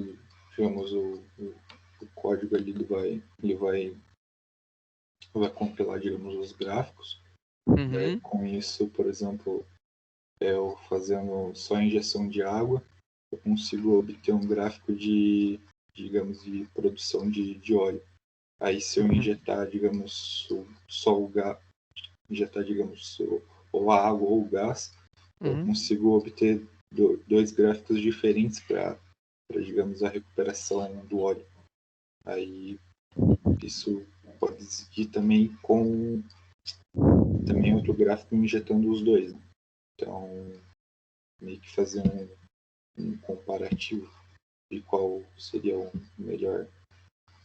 digamos, o código ali ele vai compilar, digamos, os gráficos. Uhum. Com isso, por exemplo, eu fazendo só injeção de água, eu consigo obter um gráfico digamos, de produção de óleo. Aí se eu injetar, digamos, só o gás, injetar, digamos, ou a água ou o gás, eu consigo obter dois gráficos diferentes para, digamos, a recuperação do óleo. Aí isso pode existir também com também outro gráfico injetando os dois. Né? Então, meio que fazer um comparativo de qual seria o melhor.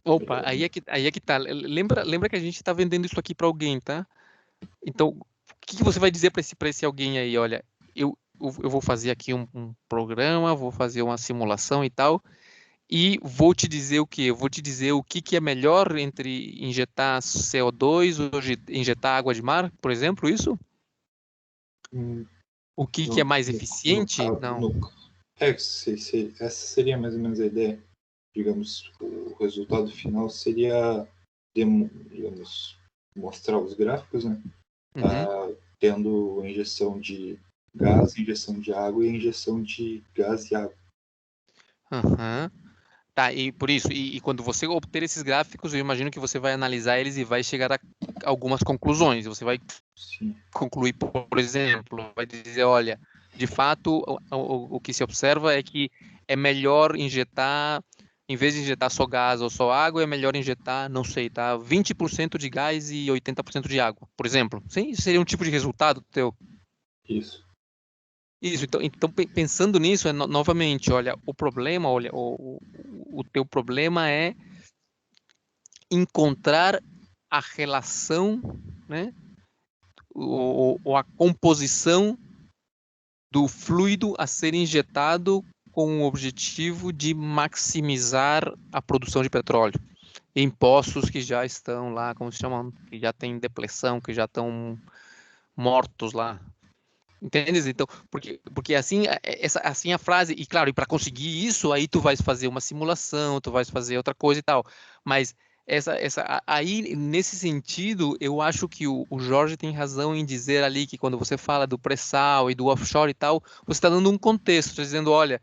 Opa, aí é que tá. Lembra que a gente está vendendo isso aqui para alguém, tá? Então, o que você vai dizer para esse alguém aí? Olha, eu vou fazer aqui um programa, vou fazer uma simulação e tal, e vou te dizer o quê? Eu vou te dizer o que é melhor entre injetar CO2 ou injetar água de mar, por exemplo, isso? O que é mais eficiente? Não. Essa seria mais ou menos a ideia. Digamos, o resultado final seria, digamos, mostrar os gráficos, né? Tendo injeção de gás, injeção de água e injeção de gás e água. Tá, e por isso, e quando você obter esses gráficos, eu imagino que você vai analisar eles e vai chegar a algumas conclusões. Você vai concluir, por exemplo, vai dizer, olha, de fato, o que se observa é que é melhor injetar, em vez de injetar só gás ou só água, é melhor injetar, não sei, tá, 20% de gás e 80% de água, por exemplo. Sim, isso seria um tipo de resultado teu. Isso. Isso, então pensando nisso, novamente, olha, o problema, olha, o teu problema é encontrar a relação, né, ou a composição do fluido a ser injetado com o objetivo de maximizar a produção de petróleo em poços que já estão lá, como se chama, que já tem depressão, que já estão mortos lá. Entendes? Então, porque assim, assim a frase, e claro, e para conseguir isso, aí tu vais fazer uma simulação, tu vais fazer outra coisa e tal. Mas aí, nesse sentido, eu acho que o Jorge tem razão em dizer ali que quando você fala do pré-sal e do offshore e tal, você está dando um contexto, está dizendo, olha,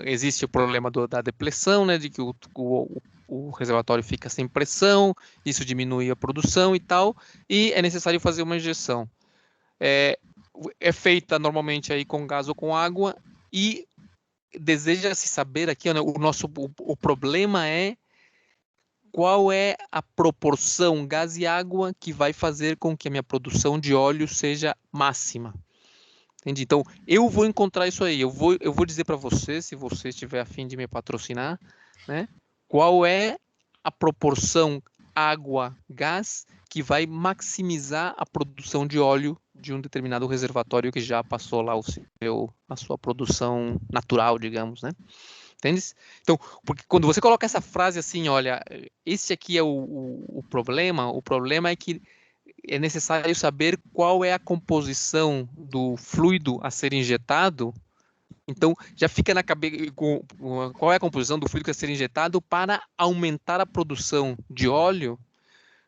existe o problema da depressão, né, de que o reservatório fica sem pressão, isso diminui a produção e tal, e é necessário fazer uma injeção. É feita normalmente aí com gás ou com água e deseja-se saber aqui, né, o problema é qual é a proporção gás e água que vai fazer com que a minha produção de óleo seja máxima. Entendi? Então, eu vou encontrar isso aí. Eu vou dizer para você, se você estiver a fim de me patrocinar, né, qual é a proporção água-gás que vai maximizar a produção de óleo de um determinado reservatório que já passou lá a sua produção natural, digamos, né? Entende? Então, porque quando você coloca essa frase assim, olha, esse aqui é o problema é que é necessário saber qual é a composição do fluido a ser injetado Então, já fica na cabeça qual é a composição do fluido que vai ser injetado para aumentar a produção de óleo.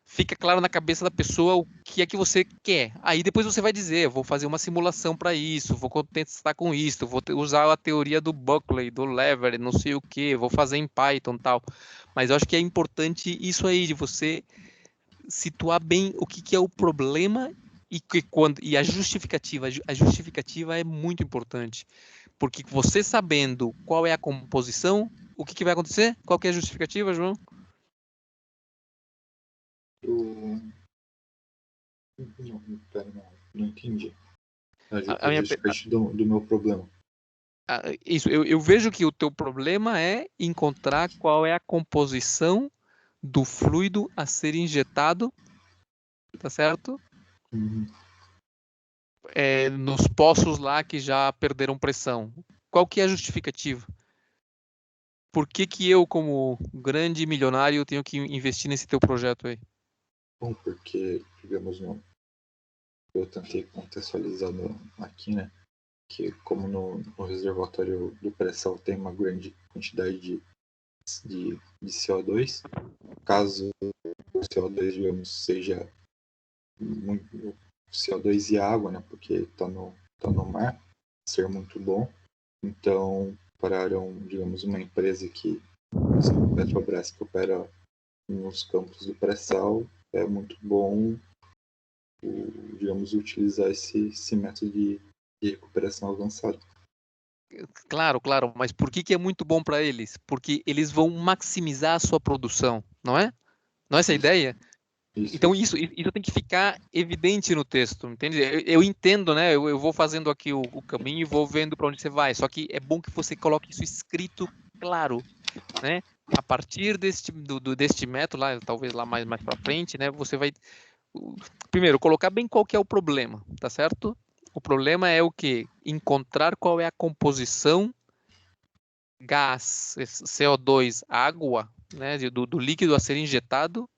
Fica claro na cabeça da pessoa o que é que você quer. Aí depois você vai dizer, vou fazer uma simulação para isso, vou testar com isso, vou usar a teoria do Buckley, do Lever, não sei o que, vou fazer em Python tal. Mas eu acho que é importante isso aí, de você situar bem o que é o problema e a justificativa. A justificativa é muito importante. Porque você sabendo qual é a composição, o que vai acontecer? Qual que é a justificativa, João? Não entendi. A minha, Do meu problema. isso, eu vejo que o teu problema é encontrar qual é a composição do fluido a ser injetado, tá certo? Nos poços lá que já perderam pressão. Qual que é a justificativa? Por que eu, como grande milionário, tenho que investir nesse teu projeto aí? Bom, porque, digamos, eu tentei contextualizar aqui, né? Que como no reservatório do pré-sal tem uma grande quantidade de CO2, caso o CO2, digamos, seja muito CO2 e água, né? Porque está no mar, ser muito bom. Então, pararam, digamos, uma empresa que, a Petrobras, que opera nos campos do pré-sal, é muito bom, digamos, utilizar esse método de recuperação avançada. Claro, mas por que é muito bom para eles? Porque eles vão maximizar a sua produção, não é? Não é essa a ideia? Então isso tem que ficar evidente no texto, entende? Eu entendo, né? Eu vou fazendo aqui o caminho e vou vendo para onde você vai. Só que é bom que você coloque isso escrito claro, né? A partir deste método lá, talvez lá mais para frente, né? Você vai primeiro colocar bem qual que é o problema, tá certo? O problema é o quê? Encontrar qual é a composição gás, CO2, água, né? Do líquido a ser injetado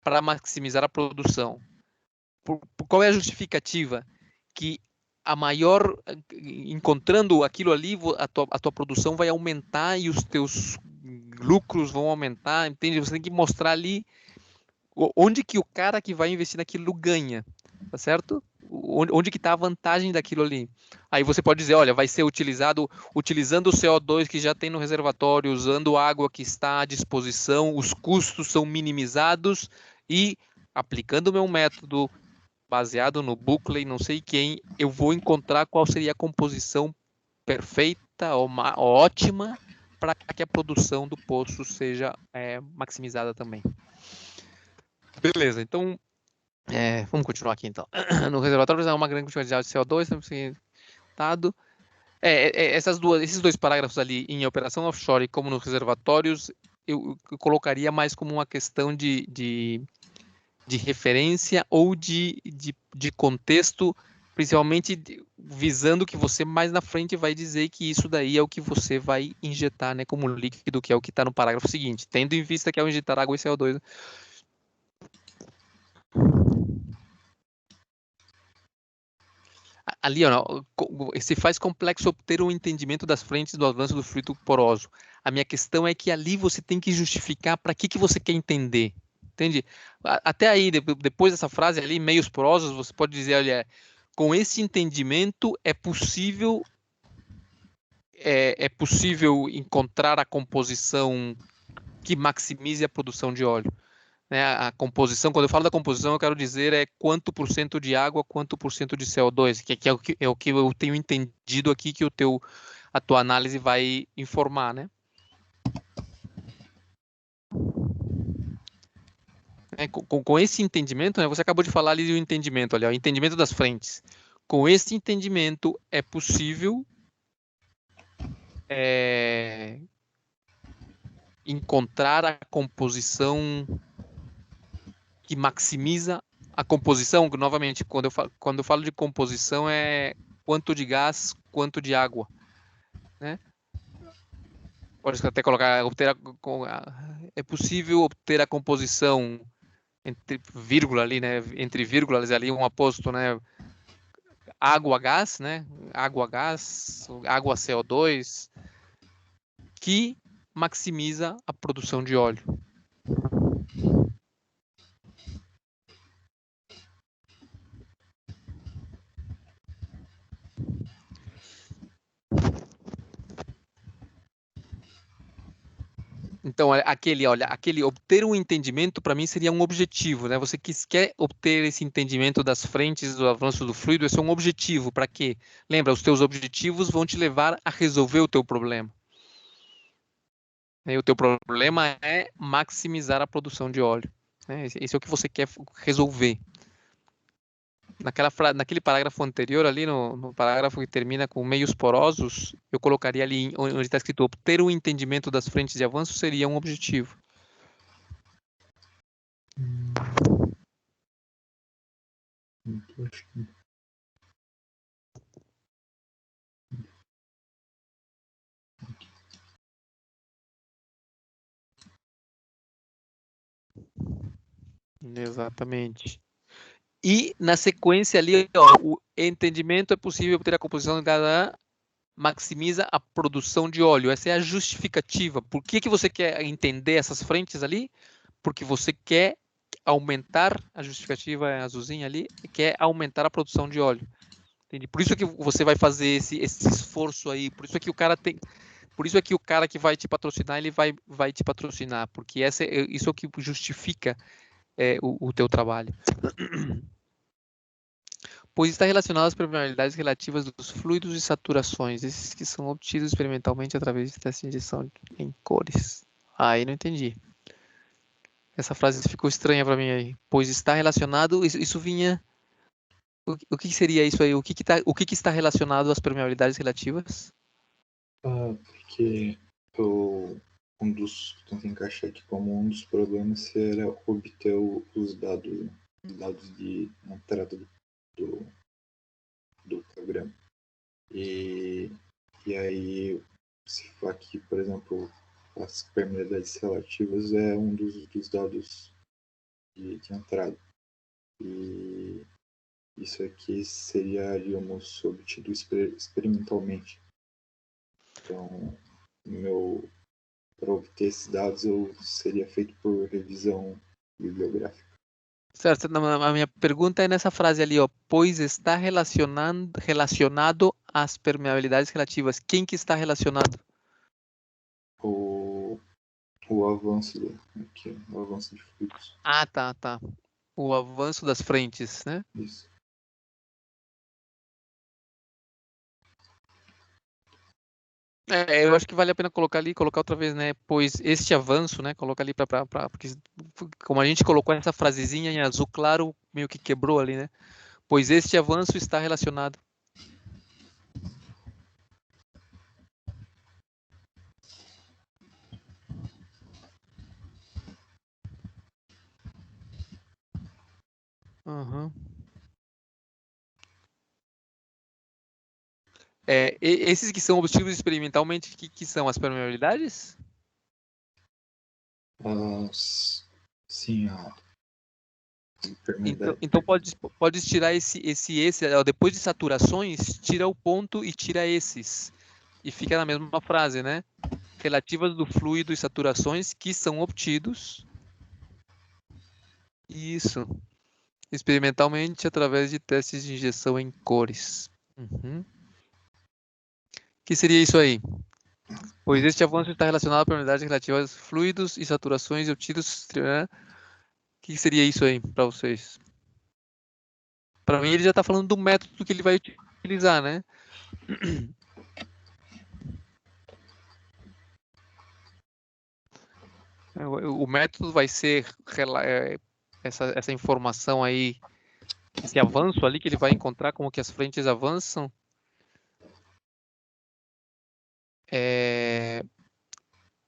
para maximizar a produção. Qual é a justificativa? Que a maior, encontrando aquilo ali, a tua produção vai aumentar e os teus lucros vão aumentar, entende? Você tem que mostrar ali onde que o cara que vai investir naquilo ganha, tá certo? Onde que está a vantagem daquilo ali. Aí você pode dizer, olha, vai ser utilizando o CO2 que já tem no reservatório, usando água que está à disposição, os custos são minimizados e aplicando o meu método baseado no Buckley, não sei quem, eu vou encontrar qual seria a composição perfeita ou ótima para que a produção do poço seja maximizada também. Beleza, então vamos continuar aqui então. No reservatório há uma grande quantidade de CO2 dado. Esses dois parágrafos ali em operação offshore, como nos reservatórios, eu colocaria mais como uma questão de referência ou de contexto, principalmente visando que você mais na frente vai dizer que isso daí é o que você vai injetar, né, como líquido, que é o que está no parágrafo seguinte, tendo em vista que ao injetar água e CO2. Ali, ó, se faz complexo obter um entendimento das frentes do avanço do fluido poroso. A minha questão é que ali você tem que justificar para que você quer entender. Entende? Até aí, depois dessa frase ali, meios porosos, você pode dizer, olha, com esse entendimento é possível encontrar a composição que maximize a produção de óleo. Né, a composição, quando eu falo da composição, eu quero dizer quanto por cento de água, quanto por cento de CO2, que é o que eu tenho entendido aqui que a tua análise vai informar, né? Com esse entendimento, né, você acabou de falar ali do entendimento, olha, o entendimento das frentes. Com esse entendimento é possível encontrar a composição que maximiza a composição. Novamente, quando eu falo de composição, é quanto de gás, quanto de água, né? Pode até colocar, é possível obter a composição entre vírgula ali, né? Entre vírgulas ali, um aposto, né? água, gás, né? Água, gás, água, CO2, que maximiza a produção de óleo. Então, aquele obter um entendimento, para mim, seria um objetivo, né? Você quer obter esse entendimento das frentes do avanço do fluido, esse é um objetivo. Para quê? Lembra, os teus objetivos vão te levar a resolver o teu problema. E o teu problema é maximizar a produção de óleo, né? Esse é o que você quer resolver. Naquele parágrafo anterior, ali no parágrafo que termina com meios porosos, eu colocaria ali onde está escrito obter o entendimento das frentes de avanço seria um objetivo. Exatamente. E na sequência ali, ó, o entendimento é possível obter a composição da maximiza a produção de óleo. Essa é a justificativa. Por que você quer entender essas frentes ali? Porque você quer aumentar, a justificativa é azulzinha ali, quer aumentar a produção de óleo. Entende? Por isso que você vai fazer esse esforço aí, por isso é que o cara tem, por isso é que o cara que vai te patrocinar, ele vai te patrocinar, porque isso é o que justifica o teu trabalho. Pois está relacionado às permeabilidades relativas dos fluidos e saturações, esses que são obtidos experimentalmente através de testes de injeção em cores. Aí não entendi. Essa frase ficou estranha para mim aí. Pois está relacionado, isso vinha... O que seria isso aí? O que está relacionado às permeabilidades relativas? Porque tento encaixar aqui como um dos problemas era obter os dados de entrada do programa. E aí, se for aqui, por exemplo, as permeabilidades relativas é um dos dados de entrada. E isso aqui seria, digamos, obtido experimentalmente. Então, para obter esses dados, seria feito por revisão bibliográfica. Certo, a minha pergunta é nessa frase ali, ó, pois está relacionado às permeabilidades relativas. Quem que está relacionado? O avanço aqui, o avanço de fluidos. Ah, tá. O avanço das frentes, né? Isso. Eu acho que vale a pena colocar outra vez, né? Pois este avanço, né? Coloca ali porque como a gente colocou essa frasezinha em azul claro, meio que quebrou ali, né? Pois este avanço está relacionado. Uhum. Esses que são obtidos experimentalmente, que são as permeabilidades? Sim, a permeabilidade. Então pode tirar esse ó, depois de saturações, tira o ponto e tira esses. E fica na mesma frase, né? Relativas do fluido e saturações que são obtidos. Isso. Experimentalmente através de testes de injeção em cores. Uhum. Que seria isso aí? Pois este avanço está relacionado à permeabilidade relativa aos fluidos e saturações obtidos. Né? Que seria isso aí para vocês? Para mim, ele já está falando do método que ele vai utilizar, né? O método vai ser essa informação aí, esse avanço ali que ele vai encontrar, como que as frentes avançam.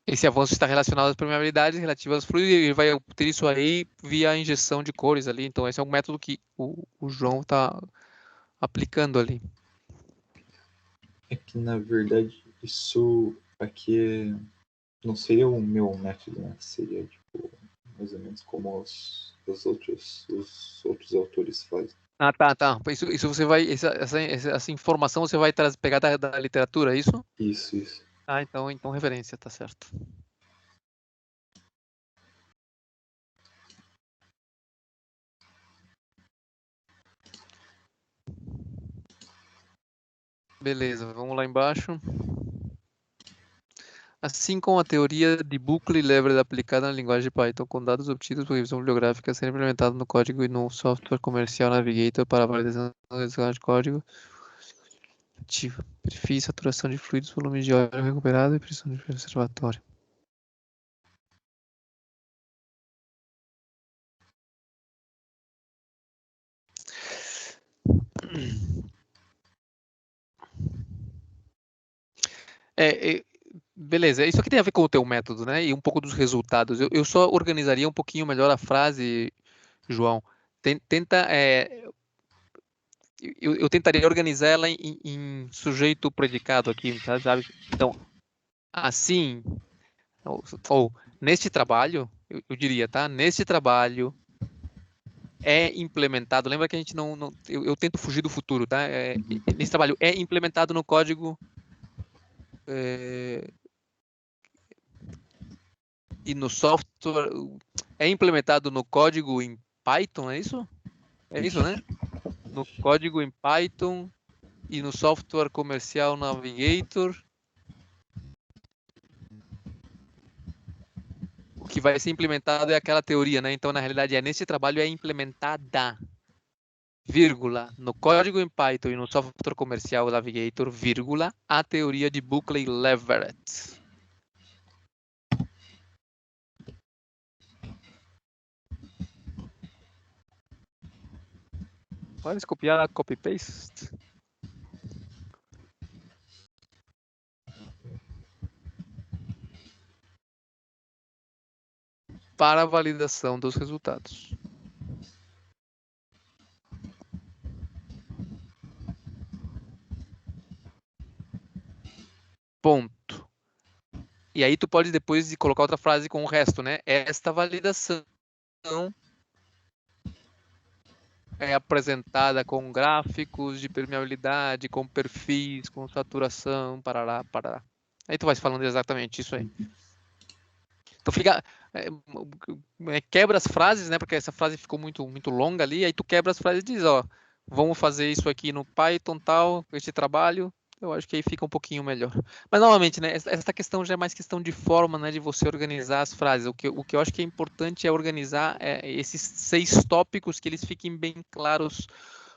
Esse avanço está relacionado às permeabilidades relativas aos fluidos e ele vai obter isso aí via a injeção de cores ali. Então, esse é o método que o João está aplicando ali. É que, na verdade, isso aqui não seria o meu método, né? Seria, tipo, mais ou menos como os outros autores fazem. Ah, tá. Isso você vai, essa informação você vai pegar da literatura, é isso? Isso. Ah, então referência, tá certo. Beleza, vamos lá embaixo. Assim como a teoria de bucle lever aplicada na linguagem Python, com dados obtidos por revisão bibliográfica sendo implementado no código e no software comercial Navigator para validação de código ativa. Perfis, saturação de fluidos, volume de óleo recuperado e pressão de reservatório. Beleza, isso aqui tem a ver com o teu método, né? E um pouco dos resultados. Eu só organizaria um pouquinho melhor a frase, João. Eu tentaria organizar ela em sujeito predicado aqui, sabe? Então, assim, ou neste trabalho, eu diria, tá? Neste trabalho é implementado. Lembra que a gente eu tento fugir do futuro, tá? Nesse trabalho é implementado no código e no software, é implementado no código em Python, é isso? É isso, né? No código em Python e no software comercial Navigator. O que vai ser implementado é aquela teoria, né? Então, na realidade, nesse trabalho é implementada, vírgula, no código em Python e no software comercial Navigator, vírgula, a teoria de Buckley-Leverett. Pode copiar, copy-paste. Para a validação dos resultados. Ponto. E aí tu pode depois colocar outra frase com o resto, né? Esta validação é apresentada com gráficos de permeabilidade, com perfis, com saturação, parará. Aí tu vai falando exatamente isso aí. Então fica... quebra as frases, né? Porque essa frase ficou muito longa ali, aí tu quebra as frases e diz, ó, vamos fazer isso aqui no Python, tal, este trabalho. Eu acho que aí fica um pouquinho melhor. Mas, novamente, né, essa questão já é mais questão de forma, né, de você organizar as frases. O que eu acho que é importante é organizar esses 6 tópicos, que eles fiquem bem claros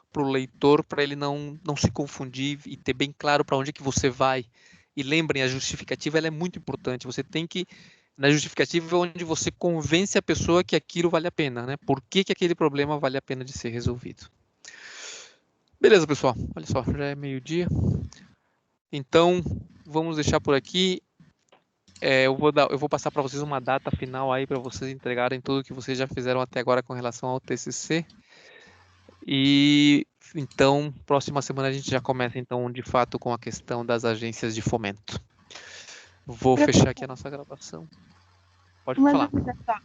para o leitor, para ele não se confundir e ter bem claro para onde é que você vai. E lembrem, a justificativa ela é muito importante. Você tem que, na justificativa, onde você convence a pessoa que aquilo vale a pena, né? Por que aquele problema vale a pena de ser resolvido. Beleza, pessoal. Olha só, já é meio-dia. Então, vamos deixar por aqui. Eu vou passar para vocês uma data final aí para vocês entregarem tudo que vocês já fizeram até agora com relação ao TCC. E então, próxima semana a gente já começa então de fato com a questão das agências de fomento. Vou fechar aqui a nossa gravação. Pode falar. Uma dúvida só.